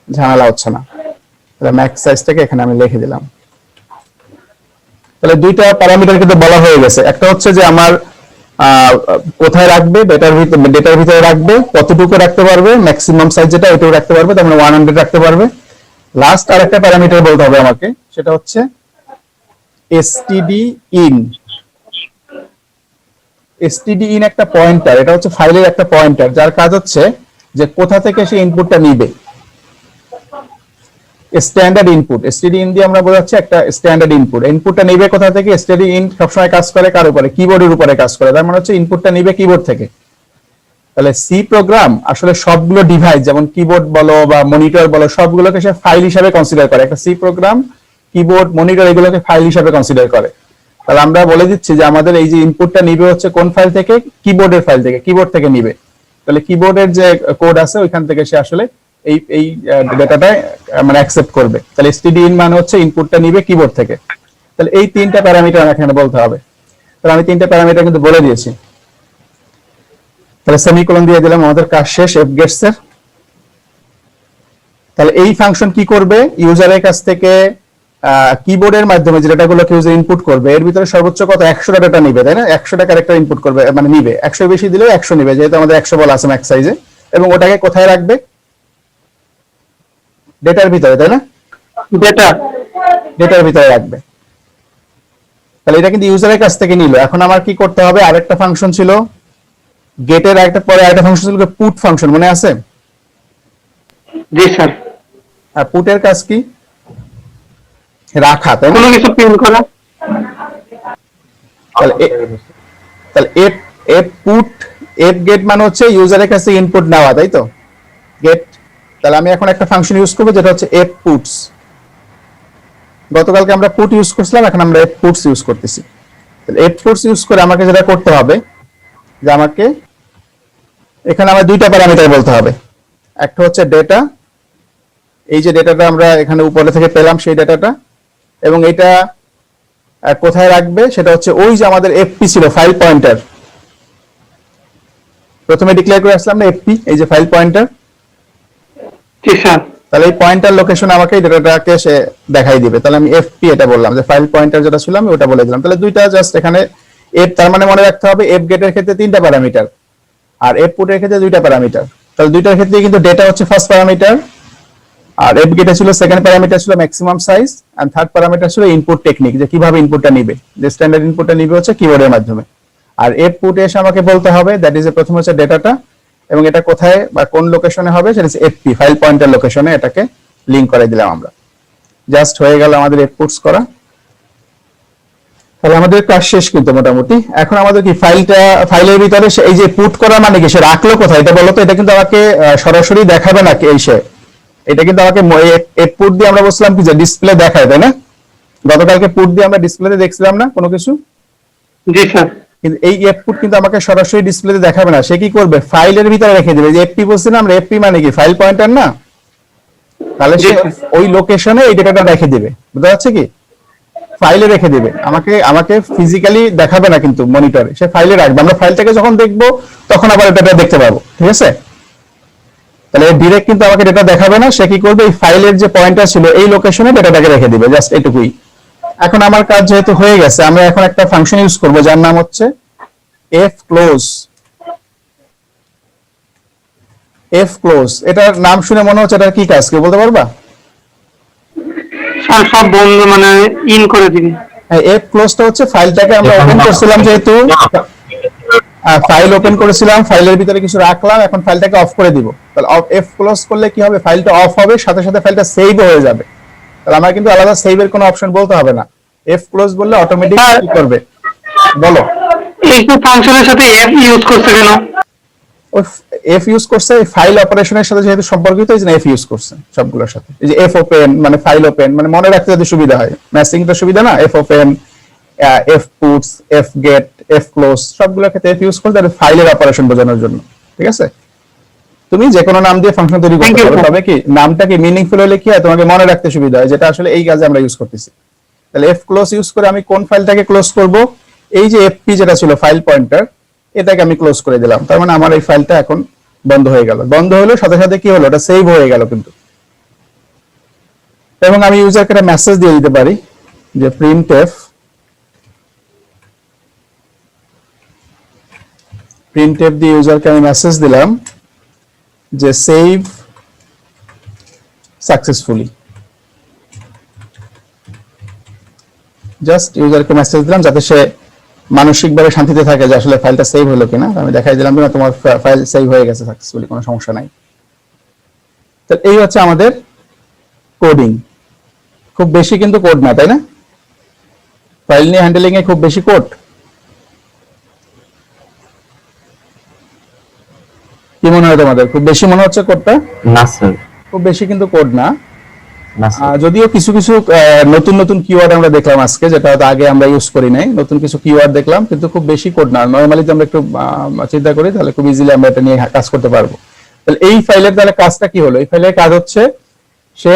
ঝামেলা হচ্ছে না। তাহলে ম্যাক্স সাইজটাকে এখানে আমি লিখে দিলাম। তাহলে দুইটা প্যারামিটার কিন্তু বলা হয়ে গেছে। একটা হচ্ছে যে আমার কোথায় রাখবে, ডেটার ভিতরে রাখবে, কতটুকু রাখতে পারবে, ম্যাক্সিমাম সাইজ যেটা ওইটাও রাখতে পারবে, তার মানে 100 রাখতে পারবে। লাস্ট আরেকটা প্যারামিটার বলতে হবে আমাকে, সেটা হচ্ছে std in। std in একটা পয়েন্টার, এটা হচ্ছে ফাইলের একটা পয়েন্টার, যার কাজ হচ্ছে যে কোথা থেকে সে ইনপুটটা নিবে। স্ট্যান্ডার্ড ইনপুট, std in দিয়ে আমরা বোঝাচ্ছি একটা স্ট্যান্ডার্ড ইনপুট। ইনপুটটা নিবে কোথা থেকে? std in সবসময় কাজ করে কার উপরে? কিবোর্ডের উপরে কাজ করে। তার মানে হচ্ছে ইনপুটটা নিবে কিবোর্ড থেকে। তাহলে সি প্রোগ্রাম আসলে সবগুলো ডিভাইস, যেমন কিবোর্ড বলো বা মনিটর বলো, সবগুলোকে সে ফাইল হিসাবে কনসিডার করে। একটা সি প্রোগ্রাম কিবোর্ড, মনিটর এগুলোকে ফাইল হিসাবে কনসিডার করে। তাহলে আমরা বলে দিচ্ছি যে আমাদের এই যে ইনপুটটা নিবে হচ্ছে কোন ফাইল থেকে? কিবোর্ডের ফাইল থেকে, কিবোর্ড থেকে নিবে। তাহলে কিবোর্ডের যে কোড আছে ওইখান থেকে সে আসলে এই ডেটাটা মানে অ্যাকসেপ্ট করবে। তাহলে std in মানে হচ্ছে ইনপুটটা নিবে কিবোর্ড থেকে। তাহলে এই তিনটা প্যারামিটার এখানে বলতে হবে। তাহলে আমি তিনটা প্যারামিটার কিন্তু বলে দিয়েছি। তাহলে সেমিকোলন দিয়ে দিলাম, আমাদের কাজ শেষ এফ গেটস এর। তাহলে এই ফাংশন কি করবে? ইউজারের কাছ থেকে কিবোর্ডের মাধ্যমে যে ডেটাগুলোকে ইউজার ইনপুট করবে, এর ভিতরে সর্বোচ্চ কত 100টা ডেটা নিবে, তাই না? 100টা ক্যারেক্টার ইনপুট করবে, মানে নিবে। 100 বেশি দিলেও 100 নিবে, যেহেতু আমাদের 100 বলা আছে ম্যাক্স সাইজে। এবং ওটাকে কোথায় রাখবে? ডেটার ভিতরে, তাই না? ডেটার ভিতরে রাখবে। তাহলে এটা কিন্তু ইউজারের কাছ থেকে নিল। এখন আমার কি করতে হবে? আরেকটা ফাংশন ছিল গেটের, পরে আরেকটা ফাংশন ছিল পুট ফাংশন, মনে আছে? জি স্যার। আর পুটের কাজ কি? রাখা, তাই না? কোনো কিছু প্রিন্ট করা। তাহলে এফ পুট, এফ গেট মানে হচ্ছে ইউজারের কাছে ইনপুট নেওয়া, তাই তো? গেট। তাহলে আমি এখন একটা ফাংশন ইউজ করবো যেটা হচ্ছে এফ পুটস। গতকালকে আমরা পুট ইউজ করছিলাম, এখন আমরা এফ পুটস ইউজ করতেছি। তাহলে এফ পুটস ইউজ করে আমাকে যেটা করতে হবে, যে আমাকে এখানে আমার দুইটা প্যারামিটার বলতে হবে। একটা হচ্ছে ডেটা, এই যে ডেটাটা আমরা এখানে উপরে থেকে পেলাম সেই ডেটাটা, এবং এটা কোথায় রাখবে সেটা হচ্ছে ওই যে আমাদের এফপি ছিল, ফাইল পয়েন্টার। প্রথমে ডিক্লেয়ার করে আসলাম না এফপি, এই যে ফাইল পয়েন্টার। জি স্যার। তাহলে এই পয়েন্টার লোকেশন আমাকে এই ডেটাটাকে সে দেখাই দিবে। তাহলে আমি এফপি এটা বললাম, যে ফাইল পয়েন্টার যেটা ছিল আমি ওটা বলে দিলাম। তাহলে দুইটা জাস্ট এখানে এফ, তার মানে মনে রাখতে হবে এফ গেটের ক্ষেত্রে 3টা প্যারামিটার, আর এফ পুটের ক্ষেত্রে 2টা প্যারামিটার। তাহলে দুইটার ক্ষেত্রে কিন্তু ডেটা হচ্ছে ফার্স্ট প্যারামিটার, আর এফ গেটে ছিল সেকেন্ড প্যারামিটার ছিল maximum size, and third parameter ছিল ইনপুট টেকনিক, যে কিভাবে ইনপুটটা নিবে, যে স্ট্যান্ডার্ড ইনপুটটা নিবে হচ্ছে কিবোর্ডের মাধ্যমে। আর এফ পুটে এসে আমাকে বলতে হবে দ্যাট ইজ প্রথম হচ্ছে ডেটাটা, এবং এটা কোথায় বা কোন লোকেশনে হবে সেটা হচ্ছে এফপি, ফাইল পয়েন্টার লোকেশনে এটাকে লিংক করে দিলাম আমরা। জাস্ট হয়ে গেল আমাদের এফ পুটস করা। তাহলে আমাদের কাজ শেষ কিন্তু মোটামুটি। এখন আমাদের কি ফাইলের ভিতরে এই যে পুট করা মানে কি, সে রাখলো কোথায় এটা বলতো? এটা কিন্তু আমাকে সরাসরি দেখাবে না এটা কিন্তু আমাকে এফ পুট দিয়ে আমরা বলছিলাম কি যে ডিসপ্লে দেখায়, তাই না? গতকালকে পুট দিয়ে আমরা ডিসপ্লেতে দেখছিলাম না কোনো কিছু? জি স্যার। কিন্তু এই এফ পুট কিন্তু আমাকে সরাসরি ডিসপ্লেতে দেখাবে না। সে কি করবে? ফাইলের ভিতরে রেখে দেবে। যে এফপি বলছি না আমরা, এফপি মানে কি ফাইল পয়েন্টার না? তাহলে সে ওই লোকেশনে এই ডেটাটা রেখে দিবে, বুঝতে পারছে কি? ফাইলে রেখে দিবে, আমাকে ফিজিক্যালি দেখাবে না কিন্তু মনিটরে, সে ফাইলে রাখবে। আমরা ফাইলটাকে যখন দেখবো তখন আবার এটা দেখতে পাবো, ঠিক আছে? তাহলে ডিরেক্ট কিন্তু আমাকে ডেটা দেখাবে না। সে কি করবে? এই ফাইলের যে পয়েন্টার ছিল এই লোকেশনে ডেটাটাকে রেখে দিবে, জাস্ট এটুকুই। এখন আমার কাজ যেহেতু হয়ে গেছে, আমরা এখন একটা ফাংশন ইউজ করব যার নাম হচ্ছে এফ ক্লোজ। এফ ক্লোজ, এটার নাম শুনে মনে হচ্ছে এটার কি কাজ, কেউ বলতে পারবা? স্যার সব বন্ধ মানে ইন করে দিবে। এফ ক্লোজটা হচ্ছে ফাইলটাকে আমরা ওপেন করছিলাম, যেহেতু ফাইল ওপেন করেছিলাম, ফাইলের ভিতরে কিছু রাখলাম, এখন ফাইলটাকে অফ করে দিব। তাহলে এফ ক্লোজ করলে কি হবে? ফাইলটা অফ হবে, সাথে সাথে ফাইলটা সেভ হয়ে যাবে। তাহলে আমার কিন্তু আলাদা সেভের কোনো অপশন বলতে হবে না। এফ ক্লোজ বললে অটোমেটিক কি করবে বলো? এই ফাংশনের সাথে এফ ইউজ করতে কেন? ওই এফ ইউজ করছে ফাইল অপারেশনের সাথে যেহেতু সম্পর্কিত, এই জন্য এফ ইউজ করছে সবগুলোর সাথে। এই যে এফ ওপেন মানে ফাইল ওপেন, মানে মনে রাখতে যদি সুবিধা হয়, ম্যাচিং তো সুবিধা না, F open, F puts, F get, F close সবগুলোর ক্ষেত্রে এফ ইউজ করতে আর ফাইলের অপারেশন বোঝানোর জন্য। ঠিক আছে, তুমি যে কোনো নাম দিয়ে ফাংশন তৈরি করতে পারো, তবে কি নামটা কি মিনিংফুল হলে কি হয় তোমাকে মনে রাখতে সুবিধা হয়, যেটা আসলে এই কাজে আমরা ইউজ করতেছি। তাহলে এফ ক্লোজ ইউজ করে আমি কোন ফাইলটাকে ক্লোজ করব, এই যে এফপি যেটা ছিল ফাইল পয়েন্টার, এটাকে আমি ক্লোজ করে দিলাম, তার মানে আমার এই ফাইলটা এখন বন্ধ হয়ে গেল। বন্ধ হলো সাথে সাথে কি হলো, এটা সেভ হয়ে গেল কিন্তু। এবং আমি ইউজারকে একটা মেসেজ দিয়ে দিতে পারি যে প্রিন্টএফ দিয়ে ইউজারকে আমি মেসেজ দিলাম যে সেভ সাকসেসফুলি। জাস্ট ইউজারকে মেসেজ দিলাম যাতে সে মানসিকভাবে শান্তিতে থাকে যে আসলে ফাইলটা সেভ হলো কিনা। আমি দেখাই দিলাম যে তোমার ফাইল সেভ হয়ে গেছে সাকসেসফুলি, কোনো সমস্যা নাই। তো এই হচ্ছে আমাদের কোডিং। খুব বেশি কিন্তু কোড না, তাই না? ফাইল নিয়ে হ্যান্ডলিং এ খুব বেশি কোড কি মনে হয় তোমাদের? খুব বেশি মনে হচ্ছে কোডটা? না স্যার, খুব বেশি কিন্তু কোড না। না স্যার। যদিও কিছু কিছু নতুন নতুন কিওয়ার্ড আমরা দেখলাম আজকে, যেটা হয়তো আগে আমরা ইউজ করি নাই, নতুন কিছু কিওয়ার্ড দেখলাম, কিন্তু খুব বেশি কোড না। নরমালি যদি আমরা একটু চিন্তা করি তাহলে খুব ইজিলি আমরা এটা নিয়ে কাজ করতে পারবো। তাহলে এই ফাইলের তাহলে কাজটা কি হলো? এই ফাইলের কাজ হচ্ছে সে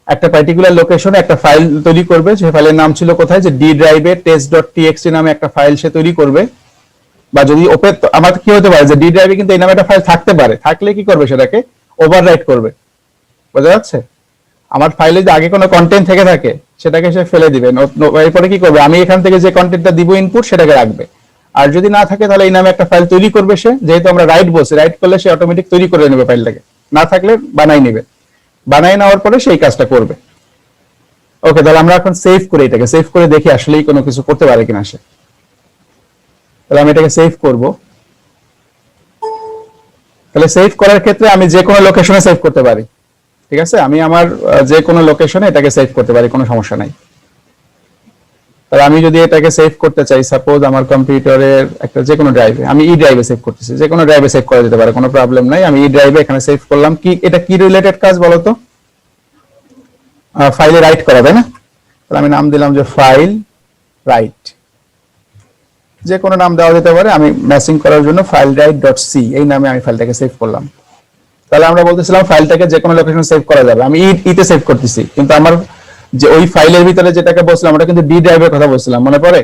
একটা পার্টিকুলার লোকেশনে একটা ফাইল তৈরি করবে। যে ফাইলের নাম ছিল কোথায়, যে ডি ড্রাইভে test.txt নামে একটা ফাইল সে তৈরি করবে। বা যদি ওপেন, আমার কি হতে পারে যে ডি ড্রাইভে কিন্তু এই নামে একটা ফাইল থাকতে পারে, থাকলে কি করবে, সেটাকে ওভাররাইট করবে। বোঝা যাচ্ছে? আমার ফাইলে যদি আগে কোনো কন্টেন্ট থেকে থাকে সেটাকে সে ফেলে দিবে। এরপরে কি করবে, আমি এখান থেকে যে কন্টেন্টটা দিব ইনপুট সেটাকে রাখবে। আর যদি না থাকে তাহলে এই নামে একটা ফাইল তৈরি করবে সে, যেহেতু আমরা রাইট বলছি, রাইট করলে সে অটোমেটিক তৈরি করে নেবে ফাইলটাকে, না থাকলে বানাই নেবে। বানাই নেওয়ার পরে সেই কাজটা করবে। ওকে, তাহলে আমরা এখন সেভ করি, এটাকে সেভ করে দেখি আসলেই কোনো কিছু করতে পারে কিনা সে। তাহলে আমি এটাকে সেভ করব। তাহলে সেভ করার ক্ষেত্রে আমি যে কোনো লোকেশনে সেভ করতে পারি। ঠিক আছে, আমি আমার যে কোনো লোকেশনে এটাকে সেভ করতে পারি, কোনো সমস্যা নাই। তাহলে আমি যদি এটাকে সেভ করতে চাই, সাপোজ আমার কম্পিউটারের একটা যে কোনো ড্রাইভে, আমি ই ড্রাইভে সেভ করতেছি, যে কোনো ড্রাইভে সেভ করা যেতে পারে, কোনো প্রবলেম নাই। আমি ই ড্রাইভে এখানে সেভ করলাম। কি এটা কি রিলেটেড কাজ বলো তো? ফাইলে রাইট করা, তাই না? তাহলে আমি নাম দিলাম যে ফাইল রাইট, যে কোনো নাম দেওয়া যেতে পারে। আমি ম্যাচিং করার জন্য ফাইল রাইট ডট সি এই নামে আমি ফাইলটাকে সেভ করলাম। তাহলে আমরা বলতেছিলাম ফাইলটাকে যে কোনো লোকেশনে সেভ করা যাবে। আমি ইতে সেভ করতেছি, কিন্তু আমার যে ওই ফাইলের ভিতরে যেটাকে বলছিলাম ওটা কিন্তু ডি ড্রাইভের কথা বলছিলাম, মনে পড়ে?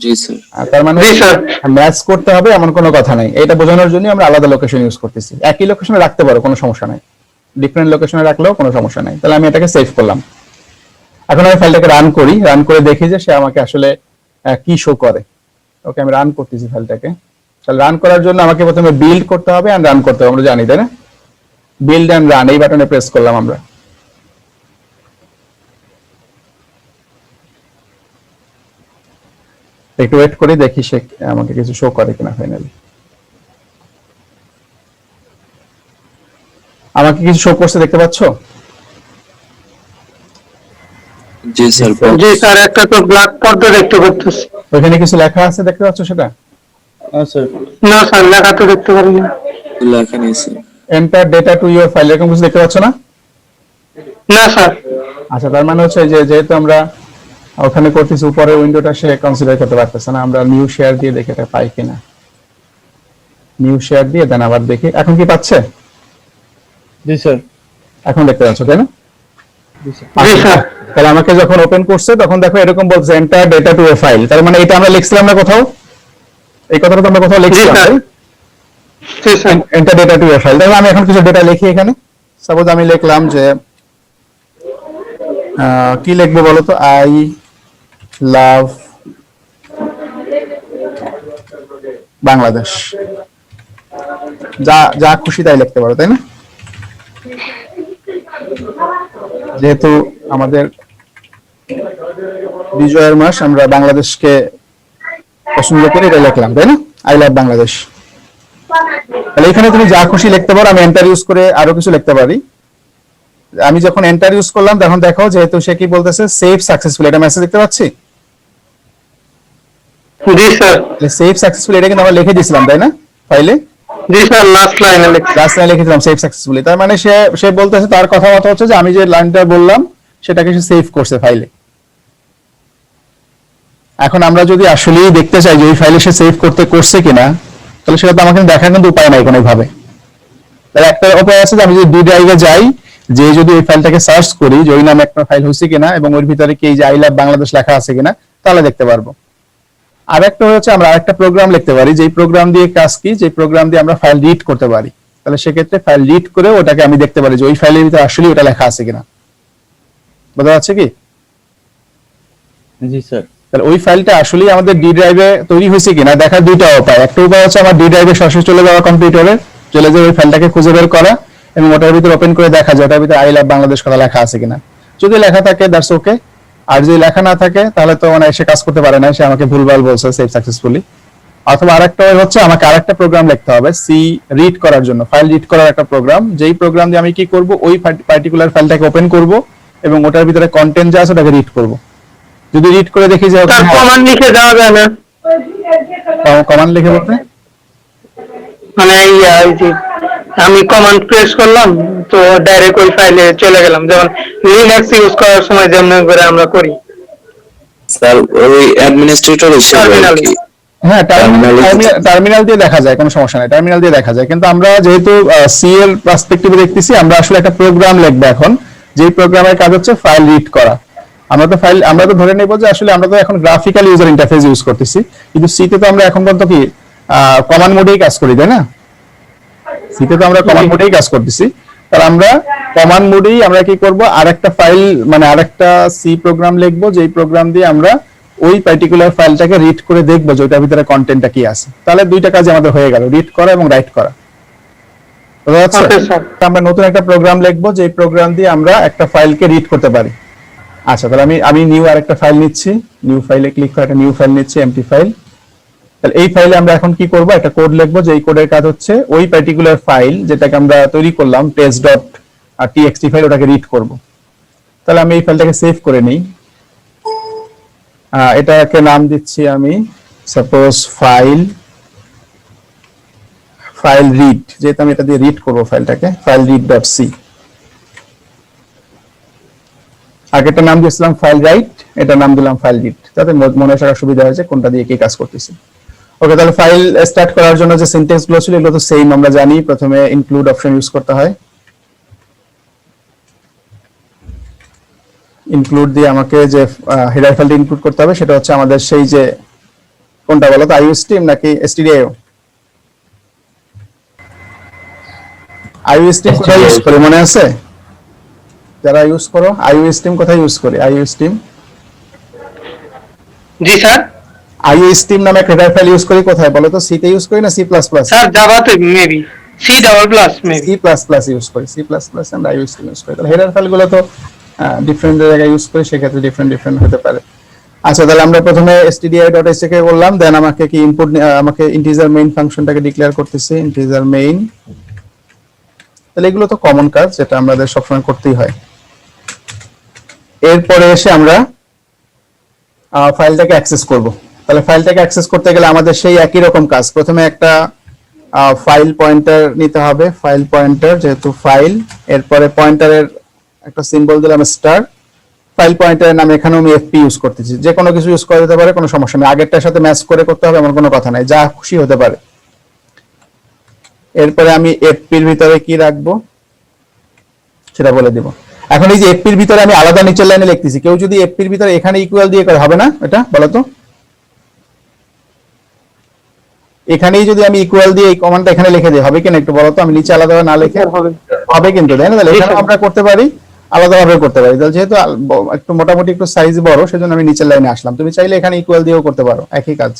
জি স্যার। তার মানে জি স্যার। ম্যাচ করতে হবে এমন কোনো কথা নাই। এটা বোঝানোর জন্য আমরা আলাদা লোকেশন ইউজ করতেছি। একই লোকেশনে রাখতে পারো, কোনো সমস্যা নাই, ডিফারেন্ট লোকেশনে রাখলেও কোনো সমস্যা নাই। তাহলে আমি এটাকে সেভ করলাম। এখন আমি ফাইলটাকে রান করি, রান করে দেখি যে সে আমাকে আসলে কি শো করে। ওকে, আমি রান করতেছি ফাইলটাকে। তাহলে রান করার জন্য আমাকে প্রথমে বিল্ড করতে হবে এন্ড রান করতে হবে, আমরা জানি, তাই না? বিল্ড এন্ড রান এই বাটনে প্রেস করলাম আমরা। একটু ওয়েট করি, দেখি সে আমাকে কিছু শো করে কিনা। ফাইনালি আমাকে কিছু শো করছে, দেখতে পাচ্ছ? জি স্যার। জি স্যার, একটা তো ব্ল্যাক পর্দা দেখতে পাচ্ছি। ওইখানে কিছু লেখা আছে, দেখতে পাচ্ছ সেটা? স্যার না স্যার, লেখা তো দেখতে পারিনি। লেখা নেই sir. Enter data to your file, এরকম কিছু দেখতে পাচ্ছ না? না স্যার। আচ্ছা, তার মানে হচ্ছে যে যেহেতু আমরা ওখানে করতেছি, উপরের উইন্ডোটা সে কনসিডার করতে পারতেছে না। আমরা নিউ শেয়ার দিয়ে দেখে এটা পাই কিনা। নিউ শেয়ার দিয়ে দেন আবার দেখি, এখন কি পাচ্ছে? জি স্যার। এখন দেখতে পাচ্ছ, তাই না? জি স্যার। তাহলে আমাকে যখন ওপেন করছে তখন দেখো এরকম বলছে enter data to a file. তার মানে এটা আমরা লিখছিলাম না কোথাও? এই কথাটা তো আমরা কোথাও লিখছিলাম, স্যার। তাই? জি sir. Enter data to a file. তাহলে আমি এখন কিছু ডেটা লিখি এখানে। সাপোজ আমি লিখলাম যে কি লিখবো বলো তো? I love Bangladesh. যা যা খুশি তাই লিখতে পারো, তাই না? যেহেতু আমাদের বিজয়ের মাস, আমরা বাংলাদেশকে পছন্দ করে এটা লিখলাম, তাই না? I love Bangladesh. তাহলে এখানে তুমি যা খুশি লিখতে পারো। আমি এন্টার ইউজ করে আরো কিছু লিখতে পারি। আমি যখন এন্টার ইউজ করলাম তখন দেখো যেহেতু সে কি বলতেছে, সেভ সাকসেসফুল, এটা মেসেজ দেখতে পাচ্ছি। জি স্যার। সেভ সাকসেসফুলি এটা কিন্তু আমরা লিখে দিয়েছিলাম তাই না ফাইলে? জি স্যার, লাস্ট লাইনে লিখছি। লাস্ট লাইনে লিখেছিলাম সেভ সাকসেসফুলি, তার মানে সে সে বলতেছে, তার কথা মতো হচ্ছে যে আমি যে লাইনটা বললাম সেটাকে সে সেভ করছে ফাইলে। এখন আমরা যদি আসলেই দেখতে চাই যে ওই ফাইলে সে সেভ করছে কিনা, তাহলে সেটা তো আমাকে দেখার কিন্তু উপায় নাই কোনো ভাবে। তাহলে একটা উপায় আছে যে আমি যদি ডি ড্রাইভে যাই, যে যদি ওই ফাইলটাকে সার্চ করি যে ওই নামে একটা ফাইল হয়েছে কিনা এবং ওর ভিতরে কি এই যে আই লাভ বাংলাদেশ লেখা আছে কিনা, তাহলে দেখতে পারবো। আর একটা হচ্ছে আমরা আরেকটা প্রোগ্রাম লিখতে পারি, যে প্রোগ্রাম দিয়ে কাজ কি, যে প্রোগ্রাম দিয়ে আমরা ফাইল রিড করতে পারি। তাহলে সেক্ষেত্রে ফাইল রিড করে ওটাকে আমি দেখতে পারি যে ওই ফাইলের ভিতরে আসলে ওটা লেখা আছে কিনা। বোঝা যাচ্ছে কি? জি স্যার। তাহলে ওই ফাইলটা আসলে আমাদের ডি ড্রাইভে তৈরি হয়েছে কিনা দেখার দুইটা উপায়। একটা উপায় হচ্ছে আমার ডি ড্রাইভে সরাসরি চলে যাওয়া, কম্পিউটারে চলে যাওয়া, ওই ফাইলটাকে খুঁজে বের করা এবং ওটার ভিতরে ওপেন করে দেখা যায় ওটার ভিতরে আই লাভ বাংলাদেশ কথা লেখা আছে কিনা। যদি লেখা থাকে দ্যাটস ওকে, আর যদি লেখা না থাকে তাহলে তো মানে সে কাজ করতে পারে না, সে আমাকে ভুলভাল বলছে সেভ সাকসেসফুলি। অথবা আরেকটা হচ্ছে আমাকে আরেকটা প্রোগ্রাম লিখতে হবে সি রিড করার জন্য, ফাইল রিড করার একটা প্রোগ্রাম, যেই প্রোগ্রাম দিয়ে আমি কি করব, ওই পার্টিকুলার ফাইলটাকে ওপেন করব এবং ওটার ভিতরে কন্টেন্ট যা আছে ওটাকে রিড করব। যদি রিড করে দেখি যে তার কমান্ড লিখে যাওয়া যায় না? কমান্ড লিখে বলতে মানে এই যে আমি কমান্ড প্রেস করলাম তো ডাইরেক্ট ওই ফাইলে চলে গেলাম, যেমন লিনাক্স ইউজ করার সময় যেমন করে আমরা করি স্যার ওই অ্যাডমিনিস্ট্রেটর হিসেবে আর কি। হ্যাঁ, টার্মিনাল দিয়ে দেখা যায়, কোনো সমস্যা নাই, টার্মিনাল দিয়ে দেখা যায়। কিন্তু আমরা যেহেতু সি এর পার্সপেক্টিভে দেখতেছি, আমরা আসলে একটা প্রোগ্রাম লিখবো এখন, যেই প্রোগ্রামের কাজ হচ্ছে ফাইল রিড করা। আমরা তো ধরে নেব যে আসলে আমরা তো এখন গ্রাফিক্যাল ইউজার ইন্টারফেস ইউজ করতেছি, কিন্তু সি তে তো আমরা এখন পর্যন্ত কি কমান্ড মোডেই কাজ করি তাই না? সি তে তো আমরা কমান্ড মোডেই কাজ করতেছি। তাহলে আমরা কমান্ড মোডেই আমরা কি করব, আরেকটা ফাইল মানে আরেকটা সি প্রোগ্রাম লিখবো, যেই প্রোগ্রাম দিয়ে আমরা ওই পার্টিকুলার ফাইলটাকে রিড করে দেখবো যে ওটার ভিতরে কন্টেন্টটা কি আছে। তাহলে দুইটা কাজ আমাদের হয়ে গেল, রিড করা এবং রাইট করা। বুঝা যাচ্ছে? Okay, sir. আমরা নতুন একটা প্রোগ্রাম লিখবো, যে প্রোগ্রাম দিয়ে আমরা একটা ফাইলকে রিড করতে পারি। আচ্ছা, তাহলে আমি নিউ আরেকটা ফাইল নিচ্ছি, নিউ ফাইলে ক্লিক করে একটা নিউ ফাইল নিচ্ছি, এমটি ফাইল। তাহলে এই ফাইলে আমরা এখন কি করব, একটা কোড লিখবো, যে এই কোডের কাজ হচ্ছে ওই পার্টিকুলার ফাইল যেটাকে আমরা তৈরি করলাম test.txt ফাইল, ওটাকে রিড করব। তাহলে আমি এই ফাইলটাকে সেভ করে নিই, এটাকে নাম দিচ্ছি আমি সাপোজ ফাইল রিড, যেহেতু আমি এটা দিয়ে রিড করব ফাইলটাকে, ফাইল read.c। আগেরটা নাম দিয়েছিলাম ফাইল রাইট, এটা নাম দিলাম ফাইল রিড, যাতে মনে রাখার সুবিধা হয়েছে কোনটা দিয়ে কি কাজ করতেছি। ওকে, তাহলে ফাইল স্টার্ট করার জন্য যে সিনট্যাক্স গুলো ছিল এগুলো তো সেম আমরা জানি। প্রথমে ইনক্লুড অপশন ইউজ করতে হয়, ইনক্লুড দিয়ে আমাকে যে হেডার ফাইলটা ইনক্লুড করতে হবে সেটা হচ্ছে আমাদের সেই যে কোনটা বলো তো, iostream নাকি stdio? iostream কোথায় ইউজ করি মনে আছে? যারা ইউজ করো iostream কোথায় ইউজ করি? iostream জি স্যার। iostream নামে একটা হেডার ফাইল ইউজ করি কোথায় বলো তো? সি তে ইউজ করি না সি প্লাস প্লাস? স্যার জাভাতে maybe C double plus maybe C plus plus use করি, সি প্লাস প্লাস আমরা iostream ইউজ করি। তাহলে হেডার ফাইলগুলো তো ডিফারেন্ট জায়গায় ইউজ করি, সেক্ষেত্রে ডিফারেন্ট হতে পারে। আচ্ছা, তাহলে আমরা প্রথমে stdio.h কে বললাম, দেন আমাকে কি ইনপুট, আমাকে ইন্টিজার মেইন ফাংশনটাকে ডিক্লেয়ার করতেছি, ইন্টিজার মেইন। তাহলে এগুলো তো কমন কাজ, যেটা আমাদের সবসময় করতেই হয়। এরপরে এসে আমরা ফাইলটাকে অ্যাক্সেস করব। তাহলে ফাইলটাকে অ্যাক্সেস করতে গেলে আমাদের সেই একই রকম কাজ, প্রথমে একটা ফাইল পয়েন্টার নিতে হবে, ফাইল পয়েন্টার যেহেতু ফাইল, এরপরে পয়েন্টারের একটা সিম্বল দিলাম স্টার, ফাইল পয়েন্টারের নাম এখানেও আমি এফপি ইউজ করতেছি, যে কোনো কিছু ইউজ করা যেতে পারে, কোনো সমস্যা নেই, আগেরটার সাথে ম্যাচ করে করতে হবে এমন কোনো কথা নাই, যা খুশি হতে পারে। এরপরে আমি এফপির ভিতরে কি রাখবো সেটা বলে দিব। এখন এই যে এফপির ভিতরে আমি আলাদা নিচের লাইনে লিখতেছি, কেউ যদি এফপির ভিতরে এখানে ইকুয়াল দিয়ে করে হবে না এটা বলো তো? এখানেই যদি আমি ইকুয়াল দিয়ে এই কমান্ডটা এখানে লিখে দিই হবে কিনা একটু বলো তো? আমি নিচে আলাদা না লিখে হবে কিন্তু, তাই না? তাহলে এখানে আমরা করতে পারি, আলাদাভাবে করতে পারি। তাহলে যেহেতু একটু মোটামুটি একটু সাইজ বড়, সেজন্য আমি নিচের লাইনে আসলাম। তুমি চাইলে এখানে ইকুয়াল দিয়েও করতে পারো, একই কাজ।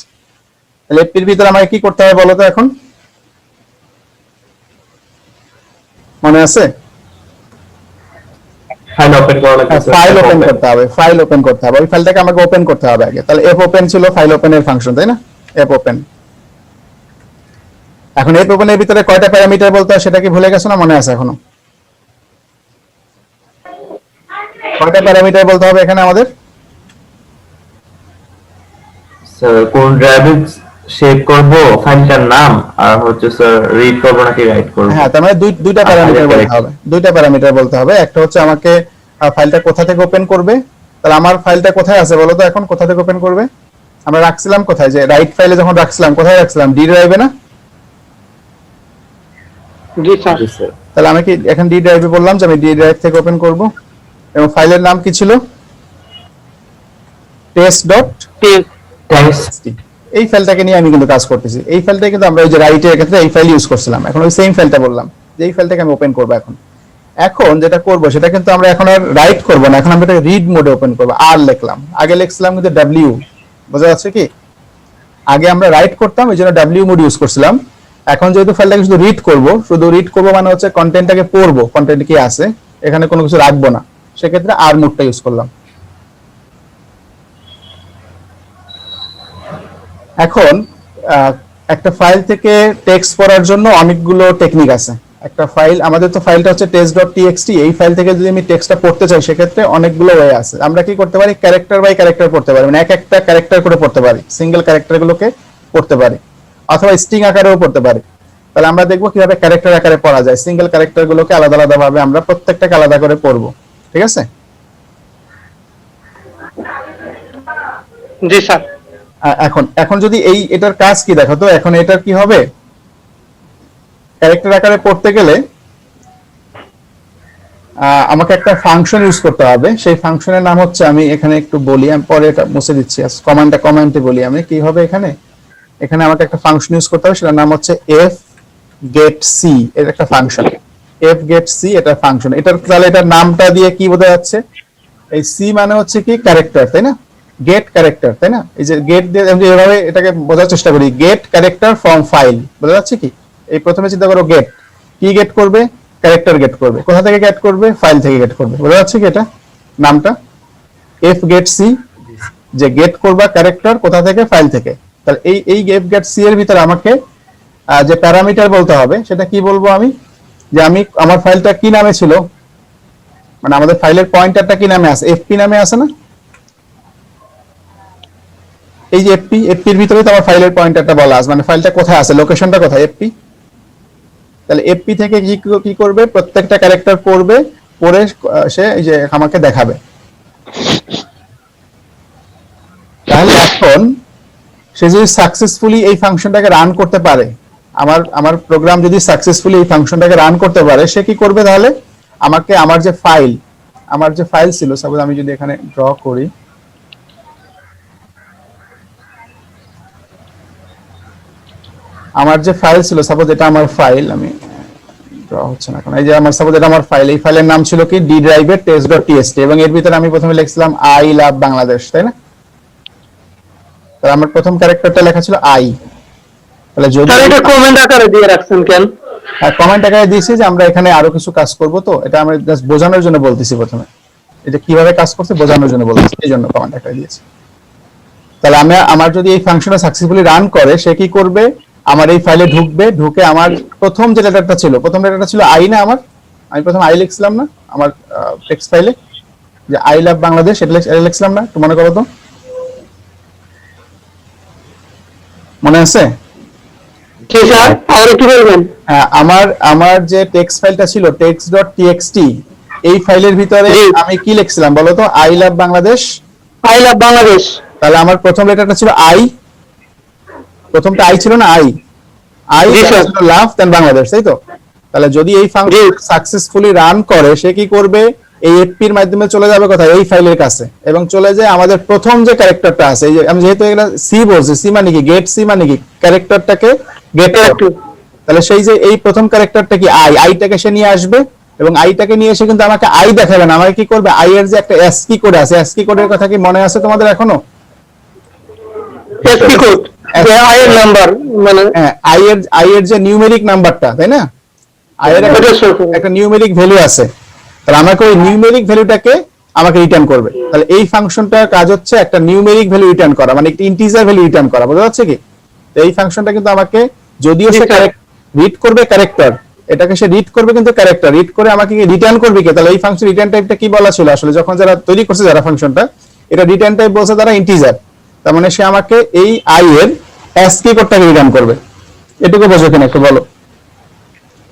তাহলে এফপির ভিতরে আমাকে কি করতে হবে বলো তো এখন? মনে আছে? ফাইল ওপেন করা লাগবে, ফাইল ওপেন করতে হবে, ফাইল ওপেন করতে হবে, ওই ফাইলটাকে আমাকে ওপেন করতে হবে আগে। তাহলে এফ ওপেন ছিল ফাইল ওপেনের ফাংশন, তাই না? F open. এখন এফ ওপেনের ভিতরে কয়টা প্যারামিটার বলতে হয় সেটা কি ভুলে গেছো না মনে আছে এখনো? কয়টা প্যারামিটার বলতে হবে এখানে আমাদের? স্যার কোন ড্রাইভে সেভ করব ফাইলটার নাম, আর হচ্ছে স্যার রিড করব নাকি রাইট করব? হ্যাঁ, তার মানে দুইটা আচ্ছা, প্যারামিটার বলতে correct. হবে, দুইটা প্যারামিটার বলতে হবে। একটা হচ্ছে আমাকে ফাইলটা কোথা থেকে ওপেন করবে, তাহলে আমার ফাইলটা কোথায় আছে বলো তো, এখন কোথা থেকে ওপেন করবে? আমরা রাখছিলাম কোথায়, যে রাইট ফাইলে যখন রাখছিলাম কোথায় রাখছিলাম, ডি ড্রাইভে না? জি স্যার। জি স্যার। তাহলে আমি কি এখন ডি ড্রাইভে বললাম যে আমি ডি ড্রাইভ থেকে ওপেন করব, এবং ফাইলের নাম কি ছিল? থ্যাঙ্কস। test.txt। এই ফাইলটাকে নিয়ে আমি কিন্তু কাজ করতেছি। এই ফাইলটাই কিন্তু আমরা ওই যে রাইটের ক্ষেত্রে এই ফাইল ইউজ করছিলাম। এখন ওই সেম ফাইলটা বললাম যে এই ফাইলটাকে আমি ওপেন করব। এখন যেটা করব সেটা কিন্তু আমরা এখন আর রাইট করব না, এখন আমরা এটা রিড মোডে ওপেন করব। আর লিখলাম, আগে লিখছিলাম কিন্তু ডব্লিউ, বোঝা যাচ্ছে কি? আগে আমরা রাইট করতাম, এই জন্য ডব্লিউ মোড ইউজ করছিলাম। এখন যেহেতু ফাইলটাকে শুধু রিড করব, শুধু রিড করব মানে হচ্ছে কন্টেন্টটাকে পড়বো, কন্টেন্ট কি আছে এখানে কোনো কিছু রাখবো না, সেক্ষেত্রে আর মোডটা ইউজ করলাম। এখন একটা ফাইল থেকে টেক্সট পড়ার জন্য অনেকগুলো টেকনিক আছে। একটা ফাইল, আমাদের তো ফাইলটা হচ্ছে test.txt, এই ফাইল থেকে যদি আমি টেক্সটটা পড়তে চাই সেক্ষেত্রে অনেকগুলো ওয়ে আছে। আমরা কি করতে পারি, ক্যারেক্টার বাই ক্যারেক্টার পড়তে পারি, মানে এক একটা ক্যারেক্টার করে পড়তে পারি, সিঙ্গেল ক্যারেক্টারগুলোকে পড়তে পারি, অথবা স্ট্রিং আকারেও পড়তে পারি। তাহলে আমরা দেখবো কিভাবে ক্যারেক্টার আকারে পড়া যায়, সিঙ্গেল ক্যারেক্টারগুলোকে আলাদা আলাদা ভাবে আমরা প্রত্যেকটাকে আলাদা করে পড়বো, ঠিক আছে? জি স্যার। এখন এখন যদি এটার কাজ কি দেখো তো, এখন এটার কি হবে, ক্যারেক্টার আকারে পড়তে গেলে আমাকে একটা ফাংশন ইউজ করতে হবে। সেই ফাংশনের নাম হচ্ছে, আমি এখানে একটু বলি, আমি পরে এটা মুছে দিচ্ছি, কমেন্টে বলি আমি কি হবে। এখানে আমাকে একটা ফাংশন ইউজ করতে হবে, সেটার নাম হচ্ছে এফ গেট সি। এর একটা ফাংশন এফ গেট সি, এটা ফাংশন। তাহলে এটার নামটা দিয়ে কি বোঝা যাচ্ছে, এই সি মানে হচ্ছে কি ক্যারেক্টার, তাই না? গেট ক্যারেক্টার, তাই না? এই যে গেট দিয়ে আমি এভাবে এটাকে বোঝার চেষ্টা করি, গেট ক্যারেক্টার ফ্রম ফাইল, বোঝা যাচ্ছে কি? এই প্রথমে চিন্তা করো, গেট কি গেট করবে, ক্যারেক্টার গেট করবে। কোথা থেকে গেট করবে, ফাইল থেকে গেট করবে, বোঝা যাচ্ছে কি? এটা নামটা এফ গেট সি, যে গেট করবা ক্যারেক্টার কোথা থেকে, ফাইল থেকে। তাহলে এই এফ গেট সি এর ভিতরে আমাকে যে প্যারামিটার বলতে হবে, সেটা কি বলবো আমি, যে আমি আমার ফাইলটা কি নামে ছিল, মানে আমাদের ফাইলের পয়েন্টারটা কি নামে আছে, এফপি নামে আছে না? এই যে এফপির ভিতরে তো আমার ফাইলের পয়েন্টারটা বলা আছে, মানে ফাইলটা কোথায় আছে, লোকেশনটা কোথায়, এফপি। তাহলে এফপি থেকে কি করবে, প্রত্যেকটা ক্যারেক্টার পড়বে, পড়ে সে এই যে আমাকে দেখাবে। তাহলে এখন সে যদি সাকসেসফুলি এই ফাংশনটাকে রান করতে পারে, আমার প্রোগ্রাম যদি সাকসেসফুলি এই ফাংশনটাকে রান করতে পারে, সে কি করবে তাহলে, আমাকে আমার যে ফাইল ছিল, সাপোজ আমি যদি এখানে ড্র করি, আমার যে ফাইল ছিল, সাপোজ এটা আমার ফাইল, আমি ড্র হচ্ছে না এখন, এই যে আমার সাপোজ এটা আমার ফাইল, এই ফাইলের নাম ছিল কি ডি ড্রাইভের test.txt, এবং এর ভিতরে আমি প্রথমে লিখছিলাম আই লাভ বাংলাদেশ, তাই না? তাহলে আমার প্রথম ক্যারেক্টারটা লেখা ছিল আই। তাহলে যদি স্যার এটা কমেন্ট আকারে দিয়ে রাখছেন কেন? কমেন্ট আকারে দিয়েছি যে আমরা এখানে আরো কিছু কাজ করব, তো এটা আমরা জাস্ট বোঝানোর জন্য বলতেছি, প্রথমে এটা কিভাবে কাজ করছে বোঝানোর জন্য বলতেছি, এই জন্য কমেন্ট আকারে দিয়েছি। তাহলে আমার যদি এই ফাংশনটা সাকসেসফুলি রান করে, সে কি করবে, আমার এই ফাইলে ঢুকবে, ঢুকে আমার প্রথম যে লেটারটা ছিল আই না, আমি প্রথম আই লিখছিলাম না আমার টেক্সট ফাইলে, যে আই লাভ বাংলাদেশ, এটা লিখছিলাম না, একটু মনে করো তো, মনে আছে? জি স্যার, আর কি বলবেন? আমার যে টেক্সট ফাইলটা ছিল text.txt, এই ফাইলের ভিতরে আমি কি লিখছিলাম বলো তো, I love Bangladesh. I love Bangladesh. তাহলে আমার প্রথম লেটারটা ছিল আই, প্রথমটা আই ছিল না, আই ছিল লাভ দেন বাংলাদেশ, তাই তো? তাহলে যদি এই ফাংশন সাকসেসফুলি রান করে, সে কি করবে, এই এফপির মাধ্যমে চলে যাবে কোথায়, এই ফাইলের কাছে, এবং চলে যায় আমাদের প্রথম যে ক্যারেক্টারটা আছে, এই যে আমি যেহেতু এগুলা সি বলছি, সি মানে কি, গেট সি মানে কি, ক্যারেক্টারটাকে গেট। তাহলে সেই যে এই প্রথম ক্যারেক্টারটা কি আইটাকে সে নিয়ে আসবে, এবং আইটাকে নিয়ে এসে কিন্তু আমাকে আই দেখাবে না, আমাকে কি করবে, আই এর যে একটা এসকি কোড আছে, এসকি কোডের কথা কি মনে আছে তোমাদের এখনো? এসপি কোড, আই এর নাম্বার, মানে আই এর যে নিউমেরিক নাম্বারটা, তাই না? আই এর একটা নিউমেরিক ভ্যালু আছে, তাহলে আমাকে ওই নিউমেরিক ভ্যালুটাকে আমাকে রিটার্ন করবে। তাহলে এই ফাংশনটার কাজ হচ্ছে একটা নিউমেরিক ভ্যালু রিটার্ন করা, মানে একটা ইন্টিজার ভ্যালু রিটার্ন করা, বোঝা যাচ্ছে কি? এই ফাংশনটা কিন্তু আমাকে, যদিও সে রিড করবে ক্যারেক্টার, এটাকে সে রিড করবে কিন্তু ক্যারেক্টার রিড করে আমাকে রিটার্ন করবে কি? তাহলে এই ফাংশন রিটার্ন টাইপটা কি বলা ছিল আসলে, যখন যারা তৈরি করছে যারা ফাংশনটা, এটা রিটার্ন টাইপ বলছে তারা ইন্টিজার। তার মানে সে আমাকে এই আই এর ASCII কোডটাকে রিটার্ন করবে। এটুকু বোঝো কিনা একটু বলো।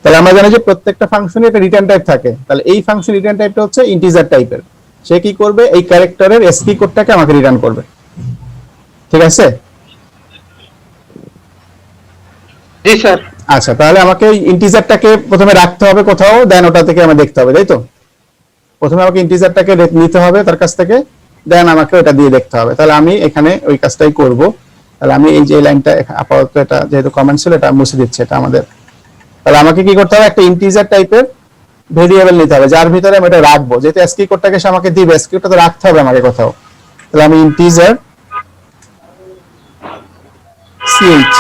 তাহলে আমরা জানি যে প্রত্যেকটা ফাংশনে একটা রিটার্ন টাইপ থাকে, তাহলে এই ফাংশন রিটার্ন টাইপটা হচ্ছে ইন্টিজার টাইপের। সে কি করবে, এই ক্যারেক্টারের ASCII কোডটাকে আমাকে রিটার্ন করবে। ঠিক আছে? জি স্যার। আচ্ছা, তাহলে আমাকে এই ইন্টিজারটাকে প্রথমে রাখতে হবে কোথাও, দেন ওটা থেকে আমরা দেখতে হবে, তাই তো? প্রথমে আমাকে ইন্টিজারটাকে নিতে হবে তার কাছ থেকে, দেন আমাকে ওটা দিয়ে দেখতে হবে। তাহলে আমি এখানে ওই কাজটাই করব। তাহলে আমি এই যে লাইনটা আপাতত এটা যেহেতু কমেন্ট ছিল এটা মুছে দিচ্ছি, এটা আমাদের। তাহলে আমাকে কি করতে হবে, একটা ইন্টিজার টাইপের ভেরিয়েবল নিতে হবে যার ভিতরে আমি এটা রাখবো। যেহেতু ASCII কোডটাকে সে আমাকে দিবে, ASCII কোডটা তো রাখতে হবে আমাকে কোথাও। তাহলে আমি ইন্টিজার CH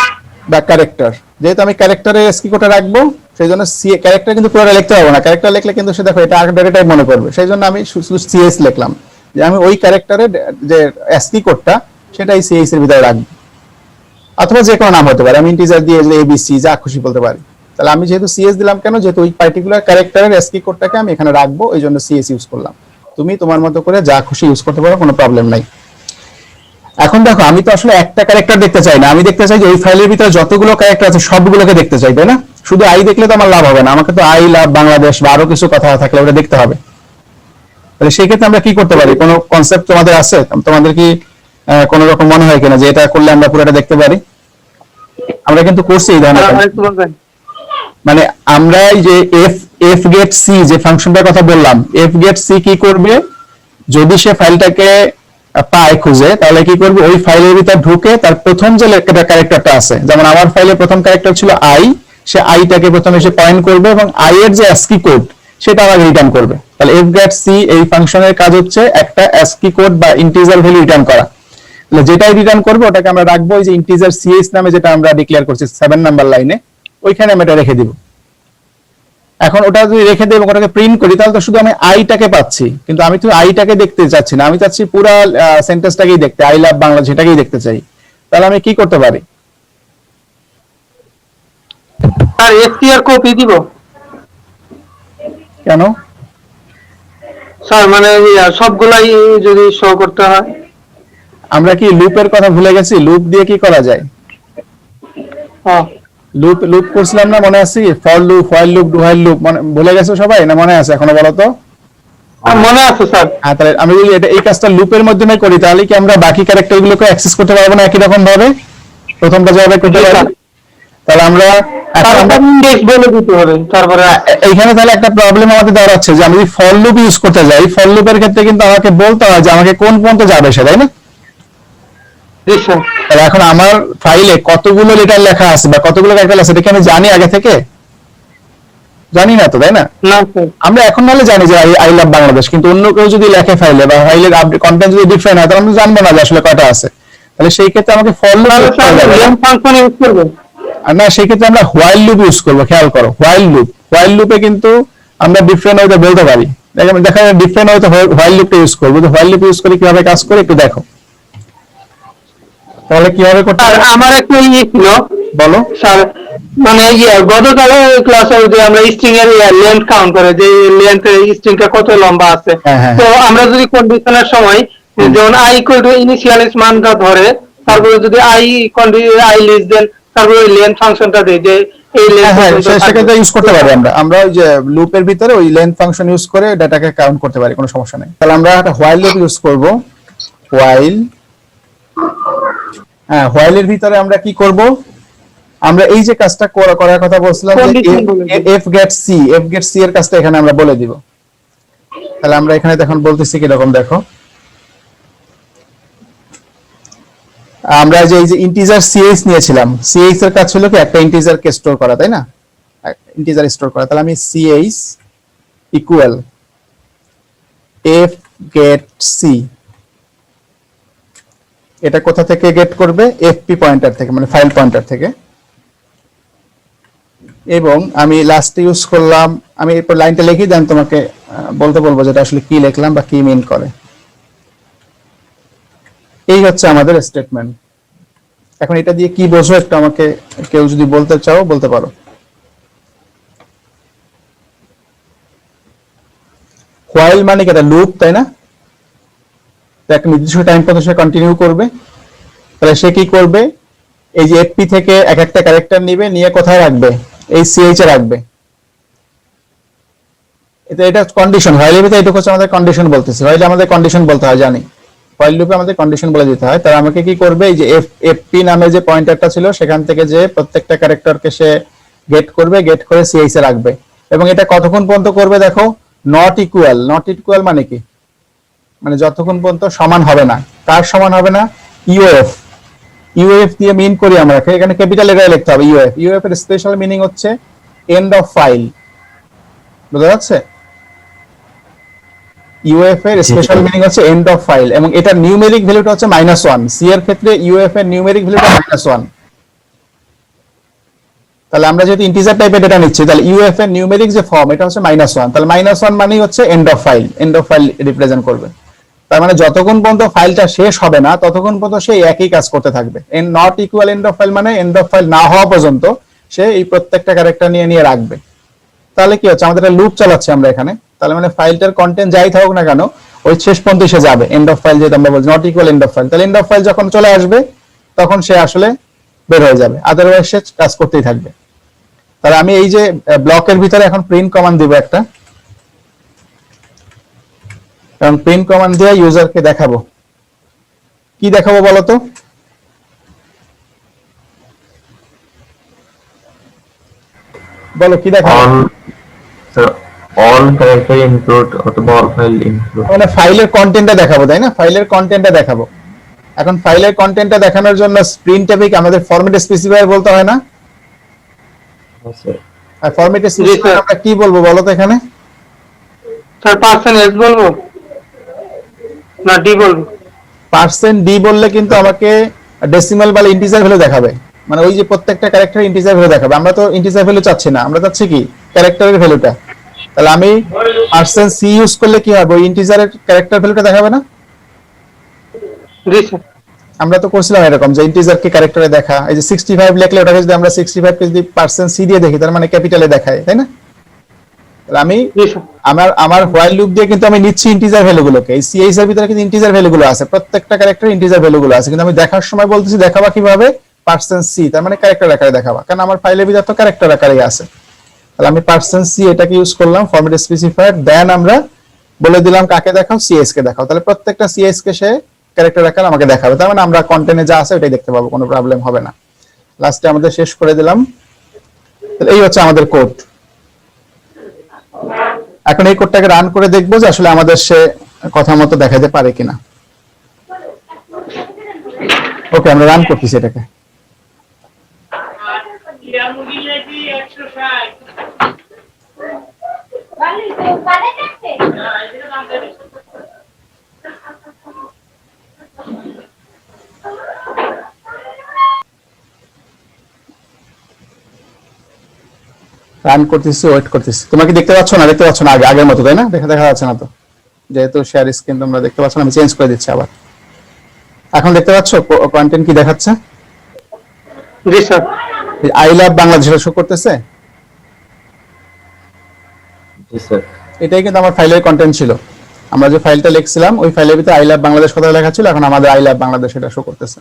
বা ক্যারেক্টার, যেহেতু আমি ক্যারেক্টারের ASCII কোডটা রাখবো, সেই জন্য ক্যারেক্টার কিন্তু পুরোটা লিখতে পারবো না। ক্যারেক্টার লিখলে কিন্তু সে দেখো এটা ডেটা টাইপ মনে করবে, সেই জন্য আমি শুধু CH লিখলাম, যে আমি ওই ক্যারেক্টারের যে ASCII কোডটা সেটা এই CH এর ভিতরে রাখবো। অথবা যে কোনো নাম হতে পারে, আমি ইন্টিজার দিয়ে ABC যা খুশি বলতে পারি। তাহলে আমি যেহেতু CH দিলাম কেন, যেহেতু ওই পার্টিকুলার ক্যারেক্টারের ASCII কোডটাকে আমি এখানে রাখবো, এই জন্য CH ইউজ করলাম। তুমি তোমার মতো করে যা খুশি ইউজ করতে পারো, কোনো প্রবলেম নাই। এখন দেখো, আমি তো আসলে একটা ক্যারেক্টার দেখতে চাই না, আমি দেখতে চাই যে ওই ফাইলের ভিতরে যতগুলো ক্যারেক্টার আছে সবগুলোকে দেখতে চাই, তাই না? শুধু আই দেখলে তো আমার লাভ হবে না, আমাকে তো আই লাভ বাংলাদেশ বা আরো কিছু কথা থাকলে ওটা দেখতে হবে। তাহলে সেই ক্ষেত্রে আমরা কি করতে পারি? কোনো কনসেপ্ট তোমাদের আছে? তোমাদের কি কোনো রকম মনে হয় কিনা যে এটা করলে আমরা পুরোটা দেখতে পারি? আমরা কিন্তু করছি এই ধরনের কাজ। মানে আমরা এই যে এফ গেট সি যে ফাংশনটার কথা বললাম, এফ গেট সি কি করবে, যদি সে ফাইলটাকে পায় খুঁজে, তাহলে কি করবে, ওই ফাইলের ভিতর ঢুকে তার প্রথম যে ক্যারেক্টারটা আছে, যেমন আমার ফাইলে প্রথম ক্যারেক্টার ছিল আই, সে আইটাকে প্রথমে সে পয়েন্ট করবে এবং আই এর যে ASCII কোড সেটা আমাকে রিটার্ন করবে। তাহলে এফ গেট সি এই ফাংশনের কাজ হচ্ছে একটা ASCII কোড বা ইন্টিজার ভ্যালু রিটার্ন করা। তাহলে যেটাই রিটার্ন করবে ওটাকে আমরা রাখবো এই যে ইন্টিজার CH নামে, যেটা আমরা ডিক্লেয়ার করছি 7 নাম্বার লাইনে, ওইখানে আমি এটা রেখে দিব। এখন ওটা যদি রেখে দেব, ওটাকে প্রিন্ট করি, তাহলে তো শুধু আমি আইটাকে পাচ্ছি, কিন্তু আমি তো আইটাকে দেখতে চাচ্ছি না, আমি চাচ্ছি পুরো সেন্টেন্সটাকেই দেখতে, আই লাভ বাংলা যেটাকেই দেখতে চাই। তাহলে আমি কি করতে পারি? আর এসটিআর কপি দিব কেন? স্যার, মানে সবগুলাই যদি শো করতে হয়। আমরা কি লুপের কথা ভুলে গেছি? লুপ দিয়ে কি করা যায়? হ্যাঁ লুপ লুপ করছিলাম না, মনে আছে? For loop, while loop, do while loop, ভুলে গেছো সবাই না? মনে আছে এখনো? বলো তো। মনে আছে স্যার। হ্যাঁ, তাহলে আমি যদি এটা এই কাজটা লুপের মাধ্যমে করি, তাহলে কি আমরা বাকি ক্যারেক্টারগুলোকে অ্যাক্সেস করতে পারবো না একই রকম ভাবে? প্রথমটা যেভাবে করতে পারি। তাহলে আমরা ইন্ডেক্স বলে দিতে হবে তারপরে। এইখানে তাহলে একটা প্রবলেম আমাদের দেওয়া হচ্ছে যে আমি যদি ফর লুপ ইউজ করতে যাই, ফর লুপের ক্ষেত্রে কিন্তু আমাকে বলতে হয় যে আমাকে কোন পর্যন্ত যাবে সে, তাই না? জি স্যার। তাহলে এখন আমার ফাইলে কতগুলো লিটার লেখা আছে বা কতগুলো ক্যারেক্টার আছে, এটা কি আমি জানি আগে থেকে? জানি না তো, তাই না? না স্যার। আমরা এখন নাহলে জানি যে আই লাভ বাংলাদেশ, কিন্তু অন্য কেউ যদি লেখে ফাইলে বা ফাইলের কন্টেন্ট যদি ডিফারেন্ট হয়, তাহলে আমরা জানবো না যে আসলে কয়টা আছে। তাহলে সেই ক্ষেত্রে আমাকে ফর লুপ ফাংশন ইউজ করব। আর না, সেই ক্ষেত্রে আমরা হোয়াইল লুপ ইউজ করবো। খেয়াল করো, হোয়াইল লুপে কিন্তু আমরা ডিফারেন্ট হয়তো বলতে পারি। দেখা যায় ডিফারেন্ট হয়তো হোয়াইল লুপটা ইউজ করবো। তো হোয়াইল লুপ ইউজ করে কিভাবে কাজ করে একটু দেখো। তাহলে কিভাবে করতে আর হবে? আমার একটা ছিল, বলো। স্যার, মানে গতকাল ক্লাসে যে আমরা স্ট্রিং এর লেন্থ কাউন্ট করে, যে লেন্থ স্ট্রিংটা কত লম্বা আছে। হ্যাঁ, হ্যাঁ। তো আমরা যদি কন্ডিশনের সময় যেমন আই ইকুয়াল টু ইনিশিয়ালাইজ মানটা ধরে, তারপরে যদি আই লেস দেন, তারপরে ওই লেন্থ ফাংশনটা দেই যে এই হ্যাঁ, লেন্থ সেক্ষেত্রে ইউজ করতে পারি আমরা ওই যে লুপের ভিতরে ওই লেন্থ ফাংশন ইউজ করে ডাটাকে কাউন্ট করতে পারি, কোনো সমস্যা নেই। তাহলে আমরা একটা হোয়াইল লুপ ইউজ করব। হোয়াইল, হ্যাঁ, হোয়াইলের ভিতরে আমরা কি করব, আমরা এই যে কাজটা করার কথা বলছিলাম যে এফ গেট সি এর কাজটা এখানে আমরা বলে দিব। তাহলে আমরা এখানে এখন বলতেছি কি রকম দেখো, আমরা যে এই যে ইন্টিজার CH নিয়েছিলাম, CH এর কাজ ছিল কি একটা ইন্টিজার কে স্টোর করা, তাই না? ইন্টিজার স্টোর করা। তাহলে আমি CH equal F get C, এটা কোথা থেকে গেট করবে? এফপি পয়েন্টার থেকে, মানে ফাইল পয়েন্টার থেকে। এবং আমি লাস্টে ইউজ করলাম, আমি এরপর লাইনটা লিখি, দেন তোমাকে বলতে বলবো যেটা আসলে কি লিখলাম বা কি মিন করে। এই হচ্ছে আমাদের স্টেটমেন্ট। এখন এটা দিয়ে কি বোঝো একটু আমাকে কেউ যদি বলতে চাও বলতে পারো। হোয়াইল মানে কি? এটা লুপ, তাই না? একটা নির্দিষ্ট টাইম পর্যন্ত সে কন্টিনিউ করবে। তাহলে সে কি করবে, এই যে এফপি থেকে এক একটা ক্যারেক্টার নিবে, নিয়ে কোথায় রাখবে, এই সিএইচ এ রাখবে। এটা কন্ডিশন, হোয়াইল লুপে এটুকু হচ্ছে আমাদের কন্ডিশন বলতেছি, হোয়াইলে আমাদের কন্ডিশন বলতে হয় জানি, হোয়াইল লুপে আমাদের কন্ডিশন বলে দিতে হয়। তার আমাকে কি করবে, এই যে এফপি নামে যে পয়েন্টারটা ছিল সেখান থেকে যে প্রত্যেকটা ক্যারেক্টারকে সে গেট করবে, গেট করে সিএইচ এ রাখবে। এবং এটা কতক্ষণ পর্যন্ত করবে দেখো, নট ইকুয়াল। নট ইকুয়াল মানে কি, মানে যতক্ষণ পর্যন্ত সমান হবে না। কার সমান হবে না, ইউএফ। ইউএফ দিয়ে মিন করি আমরা, এখানে ক্যাপিটাল লেটারে লিখতে হবে ইউএফ। ইউএফ এর স্পেশাল মিনিং হচ্ছে এন্ড অফ ফাইল, বুঝা যাচ্ছে? ইউএফ এর স্পেশাল মিনিং হচ্ছে এন্ড অফ ফাইল, এবং এটার নিউমেরিক ভ্যালুটা হচ্ছে -1। সি এর ক্ষেত্রে ইউএফ এর নিউমেরিক ভ্যালুটা -1। তাহলে আমরা যেহেতু ইন্টিজার টাইপের ডেটা নিচ্ছি, তাহলে ইউএফ এর নিউমেরিক যে ফর্ম এটা হচ্ছে -1। তাহলে -1 মানেই হচ্ছে and of file, and of file represent করবে। তার মানে যতক্ষণ পর্যন্ত ফাইলটা শেষ হবে না ততক্ষণ পর্যন্ত সে একই কাজ করতে থাকবে। And not equal end of file মানে এন্ড অফ ফাইল না হওয়া পর্যন্ত সে এই প্রত্যেকটা ক্যারেক্টার নিয়ে নিয়ে রাখবে। তাহলে কি হচ্ছে, আমাদের একটা লুপ চালাচ্ছি আমরা এখানে। তাহলে মানে ফাইলটার কন্টেন্ট যাই থাকুক না কেন, ওই শেষ পর্যন্ত সে যাবে এন্ড অফ ফাইল, যেটা আমরা বলছি not equal end of file. তাহলে এন্ড অফ ফাইল যখন চলে আসবে তখন সে আসলে বের হয়ে যাবে, আদারওয়াইজ সে কাজ করতেই থাকবে। তাহলে আমি এই যে ব্লকের ভিতরে এখন প্রিন্ট কমান্ড দিব একটা, কারণ প্রিন্ট কমান্ড দিয়ে ইউজারকে দেখাবো। কি দেখাবো বলো তো, বলো কি দেখাবো? অল ক্যারেক্টার ইনক্লুড অথবা অল ফাইল ইনক্লুড, মানে ফাইলের কন্টেন্টটা দেখাবো, তাই না? ফাইলের কন্টেন্টটা দেখাবো। এখন ফাইলের কন্টেন্টটা দেখানোর জন্য প্রিন্ট ট্যাবে আমাদের ফরম্যাট স্পেসিফায়ার বলতে হয় না? আর ফরম্যাট স্পেসিফায়ার আমরা কি বলবো বলো তো এখানে? স্যার %s বলবো না ডি বলবো? %d বললে কিন্তু আমাকে ডেসিমাল বা ইন্টিজার ভ্যালু দেখাবে, মানে ওই যে প্রত্যেকটা ক্যারেক্টার ইন্টিজার ভ্যালু দেখাবে। আমরা তো ইন্টিজার ভ্যালু চাচ্ছি না, আমরা চাচ্ছি কি ক্যারেক্টারের ভ্যালুটা। তাহলে আমি %c ইউজ করলে কি হবে, ওই ইন্টিজারের ক্যারেক্টার ভ্যালুটা দেখাবে না? জি স্যার। আমরা তো করছিলাম এরকম যে ইন্টিজার কে ক্যারেক্টারে দেখা, এই যে 65 লিখলে ওটাকে যদি আমরা 65 কে যদি %c দিয়ে দেখি তার মানে ক্যাপিটালে দেখায়, তাই না? তাহলে আমি আমার হোয়াইল লুপ দিয়ে কিন্তু আমি নিচ্ছি ইন্টিজার ভ্যালুগুলোকে, এই সিএইচ এর ভিতরে কিন্তু ইন্টিজার ভ্যালুগুলো আছে, প্রত্যেকটা ক্যারেক্টার ইন্টিজার ভ্যালুগুলো আছে, কিন্তু আমি দেখার সময় বলতেছি দেখাবা কিভাবে, %c, তার মানে ক্যারেক্টার আকারে দেখাবা, কারণ আমার ফাইলের ভিতরে তো ক্যারেক্টার আকারে আছে। তাহলে আমি %c এটাকে ইউজ করলাম ফরম্যাট স্পেসিফায়ার, দেন আমরা বলে দিলাম কাকে দেখাও, সিএস কে দেখাও। তাহলে প্রত্যেকটা সিএস কে সে ক্যারেক্টার আকারে আমাকে দেখাবে, তার মানে আমরা কন্টেন্টে যা আছে ওটাই দেখতে পাবো, কোনো প্রবলেম হবে না। লাস্টে আমাদের শেষ করে দিলাম। তাহলে এই হচ্ছে আমাদের কোড। এখন এই কোডটাকে রান করে দেখবো যে আসলে আমাদের সে কথা মতো দেখাতে পারে কিনা। ওকে, আমরা রান করতেছি এটাকে। রান করতেছি, ওয়েট করতেছি। তোমরা কি দেখতে পাচ্ছ না? দেখতে পাচ্ছ না আগের মতো, তাই না? দেখা যাচ্ছে না তো, যেহেতু শেয়ার স্ক্রিন তোমরা দেখতে পাচ্ছ না, আমি চেঞ্জ করে দিচ্ছি আবার। এখন দেখতে পাচ্ছ কন্টেন্ট কি দেখাচ্ছে? জি sir. I love Bangladesh show করতেছে। জি স্যার। এটাই কিন্তু আমার ফাইলের কন্টেন্ট ছিল। আমরা যে ফাইলটা লিখছিলাম ওই ফাইলের ভিতরে আই লাভ বাংলাদেশ কথা লেখা ছিল, এখন আমাদের আই লাভ বাংলাদেশ এটা শো করতেছে।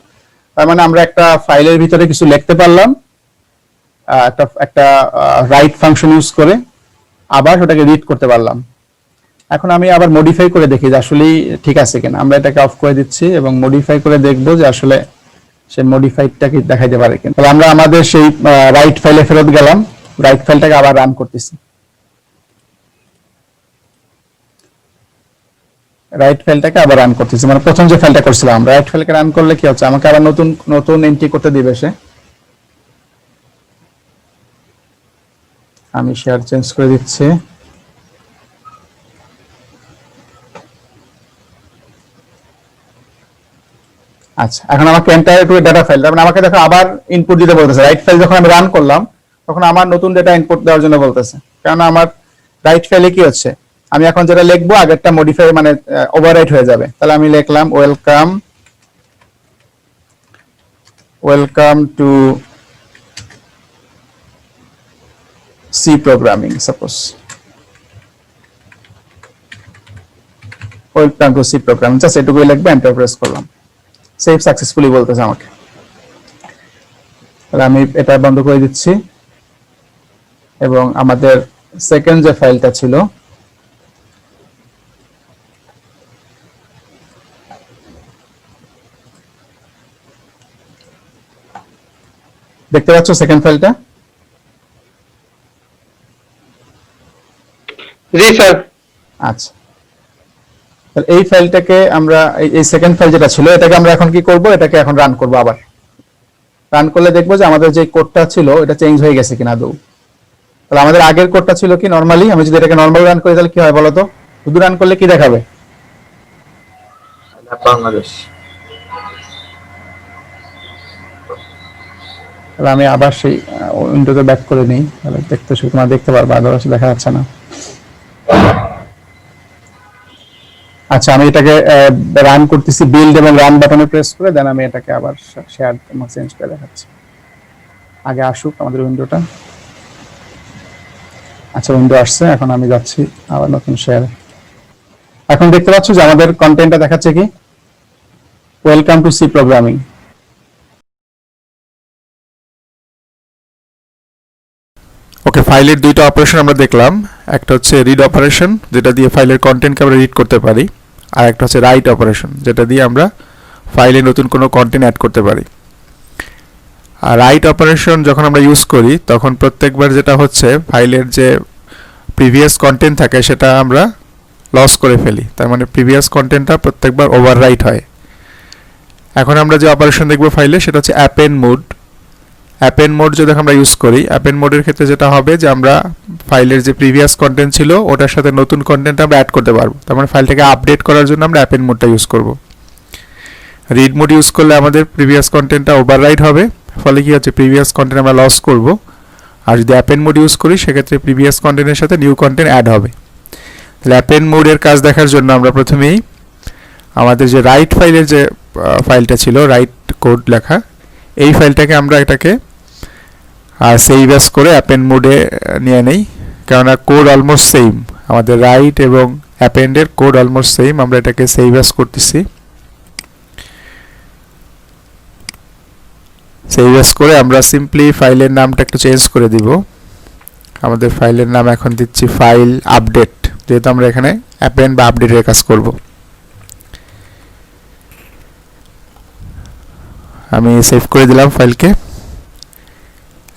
তার মানে আমরা একটা ফাইলের ভিতরে কিছু লিখতে পারলাম, একটা রাইট ফাংশন ইউজ করে, আবার ওটাকে রিড করতে পারলাম। এখন আমি আবার মডিফাই করে দেখি যে আসলে ঠিক আছে কিনা। আমরা এটাকে অফ করে দিচ্ছি এবং মডিফাই করে দেখবো যে আসলে সেই মডিফাইডটা কি দেখাইতে পারে কিনা। তাহলে আমরা আমাদের সেই রাইট ফাইলে ফেরত গেলাম, রাইট ফাইলটাকে আবার রান করতেছি। রাইট ফাইলটাকে আবার রান করতেছি, মানে প্রথম যে ফাইলটা করছিলাম আমরা, রাইট ফাইলকে রান করলে কি হচ্ছে, আমাকে আবার নতুন এন্ট্রি করতে দিবে সে। আমি শেয়ার চেঞ্জ করে দিচ্ছি। আচ্ছা, এখন আমাকে এন্টায়ার টু ডাটা ফাইল, তার মানে আমাকে দেখো আবার ইনপুট দিতে বলতেছে। রাইট ফাইল যখন আমি রান করলাম তখন আমার নতুন ডেটা ইনপুট দেওয়ার জন্য বলতেছে, কারণ আমার রাইট ফাইলে কি হচ্ছে, আমি এখন যেটা লিখবো আগেরটা মডিফাই মানে ওভাররাইট হয়ে যাবে। তাহলে আমি লিখলাম welcome to C programming, suppose welcome to C programming, just এটুকুই লিখবো, এন্টার প্রেস করলাম। সেভ সাকসেসফুলি বলতেছে আমাকে। তাহলে আমি এটা বন্ধ করে দিচ্ছি এবং আমাদের সেকেন্ড যে ফাইলটা ছিল দেখতে পাচ্ছ সেকেন্ড ফাইলটা? জি স্যার। আচ্ছা, তাহলে এই ফাইলটাকে আমরা এই সেকেন্ড ফাইল যেটা ছিল এটাকে আমরা এখন কি করব, এটাকে এখন রান করব। আবার রান করলে দেখবো যে আমাদের যে কোডটা ছিল এটা চেঞ্জ হয়ে গেছে কিনা আদৌ। তাহলে আমাদের আগের কোডটা ছিল কি নরমালি, আমি যদি এটাকে নরমাল রান করি তাহলে কি হয় বলো তো? শুধু রান করলে কি দেখাবে? বাংলাদেশ। তাহলে আমি আবার সেই উইন্ডোতে ব্যাক করে নিই, তাহলে দেখতে শুরু তোমরা দেখতে পারবে, আদারওয়াইজ দেখা যাচ্ছে না। আচ্ছা, আমি এটাকে রান করতেছি, বিল্ড এবং রান বাটনে প্রেস করে দেন আমি এটাকে আবার শেয়ার চেঞ্জ করে দেখাচ্ছি। আগে আসুক আমাদের উইন্ডোটা। আচ্ছা, উইন্ডো আসছে, এখন আমি যাচ্ছি আবার নতুন শেয়ার। এখন দেখতে পাচ্ছ যে আমাদের কন্টেন্টটা দেখাচ্ছে কি, ওয়েলকাম টু সি প্রোগ্রামিং। ওকে, ফাইলের দুইটা অপারেশন আমরা দেখলাম। একটা হচ্ছে রিড অপারেশন, যেটা দিয়ে ফাইলের কন্টেন্টকে আমরা রিড করতে পারি, আর একটা হচ্ছে রাইট অপারেশন, যেটা দিয়ে আমরা ফাইলে নতুন কোনো কন্টেন্ট অ্যাড করতে পারি। আর রাইট অপারেশন যখন আমরা ইউজ করি তখন প্রত্যেকবার যেটা হচ্ছে ফাইলের যে প্রিভিয়াস কন্টেন্ট থাকে সেটা আমরা লস করে ফেলি, তার মানে প্রিভিয়াস কন্টেন্টটা প্রত্যেকবার ওভাররাইট হয়। এখন আমরা যে অপারেশন দেখব ফাইলে সেটা হচ্ছে অ্যাপেন্ড মোড। অ্যাপেন্ড মোড যদি আমরা ইউজ করি, অ্যাপেন্ড মোডের ক্ষেত্রে যেটা হবে যে আমরা ফাইলের যে প্রিভিয়াস কন্টেন্ট ছিল ওটার সাথে নতুন কন্টেন্ট আমরা অ্যাড করতে পারবো, তার মানে ফাইলটাকে আপডেট করার জন্য আমরা অ্যাপেন্ড মোডটা ইউজ করব। রিড মোড ইউজ করলে আমাদের প্রিভিয়াস কন্টেন্টটা ওভাররাইট হবে, ফলে কি হচ্ছে প্রিভিয়াস কন্টেন্ট আমরা লস করব। আর যদি অ্যাপেন্ড মোড ইউজ করি সেক্ষেত্রে প্রিভিয়াস কন্টেন্টের সাথে নিউ কন্টেন্ট অ্যাড হবে। তাহলে অ্যাপেন্ড মোডের কাজ দেখার জন্য আমরা প্রথমেই আমাদের যে রাইট ফাইলের যে ফাইলটা ছিল, রাইট কোড লেখা, এই ফাইলটাকে আমরা এটাকে সেভ অ্যাজ করে অ্যাপেন্ড মোডে নিয়ে নেই, কেননা কোড অলমোস্ট সেম, আমাদের রাইট এবং অ্যাপেন্ডের কোড অলমোস্ট সেম। আমরা এটাকে সেভ অ্যাজ করতেছি। সেভ অ্যাজ করে আমরা সিম্পলি ফাইলের নামটা একটু চেঞ্জ করে দিব। আমাদের ফাইলের নাম এখন দিচ্ছি ফাইল আপডেট, যেহেতু আমরা এখানে অ্যাপেন্ড বা আপডেটের কাজ করব। আমি সেভ করে দিলাম ফাইলকে।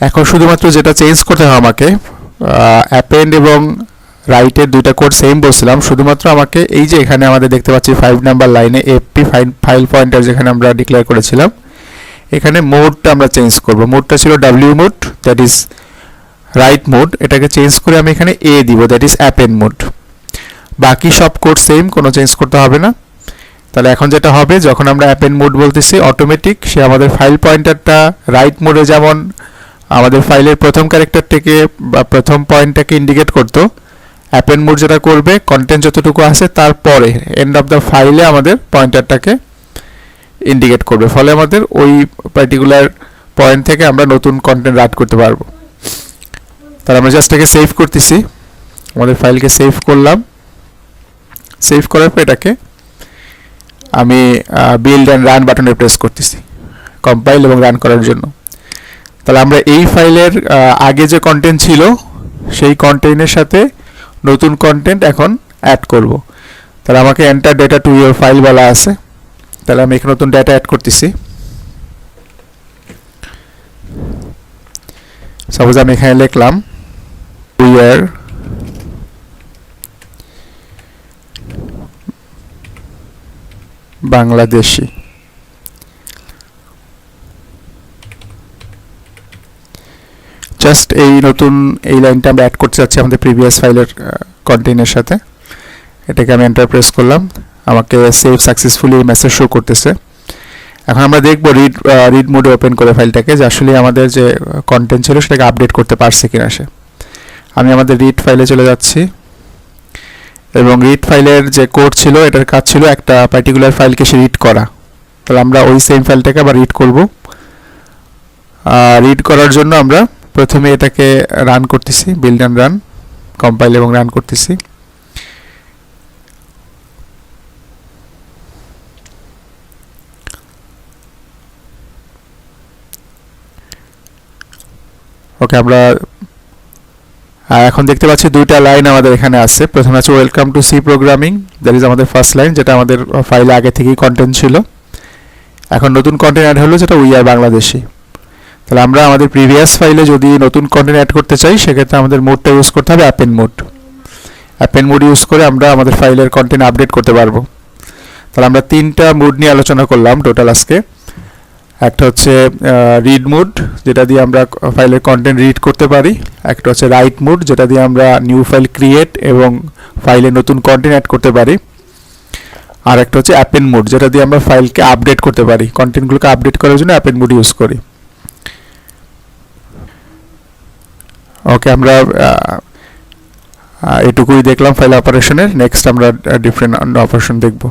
এখন শুধুমাত্র যেটা চেঞ্জ করতে হবে আমাকে, অ্যাপেন্ড এবং রাইটের দুইটা কোড সেম বলছিলাম, শুধুমাত্র আমাকে এই যে এখানে আমাদের দেখতে পাচ্ছি 5 নাম্বার লাইনে এফপি ফাইল পয়েন্টার যেখানে আমরা ডিক্লেয়ার করেছিলাম, এখানে মোডটা আমরা চেঞ্জ করব। মোডটা ছিল W mode, that is right mode, এটাকে চেঞ্জ করে আমি এখানে এ দিব, দ্যাট ইজ অ্যাপেন্ড মোড। বাকি সব কোড সেম, কোনো চেঞ্জ করতে হবে না। তাহলে এখন যেটা হবে, যখন আমরা অ্যাপেন্ড মোড বলতেছি অটোমেটিক সে আমাদের ফাইল পয়েন্টারটা রাইট মোডে যেমন আমাদের ফাইলের প্রথম ক্যারেক্টারটাকে বা প্রথম পয়েন্টটাকে ইন্ডিকেট করতো, অ্যাপেন্ড মোড যেটা করবে কন্টেন্ট যতটুকু আছে তারপরে এন্ড অফ দ্য ফাইলে আমাদের পয়েন্টারটাকে ইন্ডিকেট করবে, ফলে আমাদের ওই পার্টিকুলার পয়েন্ট থেকে আমরা নতুন কন্টেন্ট রাইট করতে পারবো। তাহলে আমরা জাস্ট এটাকে সেভ করতেছি, আমাদের ফাইলকে সেভ করলাম। সেভ করার পর এটাকে আমি বিল্ড অ্যান্ড রান বাটনে প্রেস করতেছি কম্পাইল এবং রান করার জন্য। তাহলে আমরা এই ফাইলের আগে যে কন্টেন্ট ছিল সেই কন্টেন্টের সাথে নতুন কন্টেন্ট এখন অ্যাড করব। তাহলে আমাকে enter data to your file বলা আছে, তাহলে আমি এখানে নতুন ডেটা অ্যাড করতেছি। সাপোজ আমি এখানে লিখলাম ইয়ার বাংলাদেশি। জাস্ট এই নতুন এই লাইনটা আমরা অ্যাড করতে যাচ্ছি আমাদের প্রিভিয়াস ফাইলের কন্টেন্টের সাথে। এটাকে আমি এন্টার প্রেস করলাম, আমাকে সেভ সাকসেসফুলি মেসেজ শো করতেছে। এখন আমরা দেখব রিড মোডে ওপেন করে ফাইলটাকে যে আসলে আমাদের যে কন্টেন্ট ছিল সেটাকে আপডেট করতে পারছে কিনা সে। আমি আমাদের রিড ফাইলে চলে যাচ্ছি এবং রিড ফাইলের যে কোড ছিল এটার কাজ ছিল একটা পার্টিকুলার ফাইলকে সে রিড করা। তাহলে আমরা ওই সেম ফাইলটাকে আবার রিড করব। রিড করার জন্য আমরা প্রথমে এটাকে রান করতেছি, বিল্ড অ্যান্ড রান, কম্পাইল এবং রান করতেছি। ওকে, আমরা এখন দেখতে পাচ্ছি দুইটা লাইন আমাদের এখানে আছে। প্রথমে আছে welcome to C programming, that is আমাদের ফার্স্ট লাইন, যেটা আমাদের ফাইলে আগে থেকেই কন্টেন্ট ছিল। এখন নতুন কন্টেন্ট অ্যাড হলো, যেটা উই আর বাংলাদেশি। তাহলে আমরা আমাদের প্রিভিয়াস ফাইলে যদি নতুন কন্টেন্ট অ্যাড করতে চাই, সেক্ষেত্রে আমাদের মোডটা ইউজ করতে হবে append mode. Append mode use করে আমরা আমাদের ফাইলের কন্টেন্ট আপডেট করতে পারবো। তাহলে আমরা তিনটা মোড নিয়ে আলোচনা করলাম টোটাল আজকে। একটা হচ্ছে রিড মোড, যেটা দিয়ে আমরা ফাইলের কন্টেন্ট রিড করতে পারি। একটা হচ্ছে রাইট মোড, যেটা দিয়ে আমরা নিউ ফাইল ক্রিয়েট এবং ফাইলে নতুন কন্টেন্ট অ্যাড করতে পারি। আর একটা হচ্ছে অ্যাপেন্ড মোড, যেটা দিয়ে আমরা ফাইলকে আপডেট করতে পারি, কন্টেন্টগুলোকে আপডেট করার জন্য অ্যাপেন্ড মোড ইউজ করি। ওকে, আমরা এটুকুই দেখলাম ফাইল অপারেশনের। নেক্সট আমরা ডিফারেন্ট অপারেশন দেখব।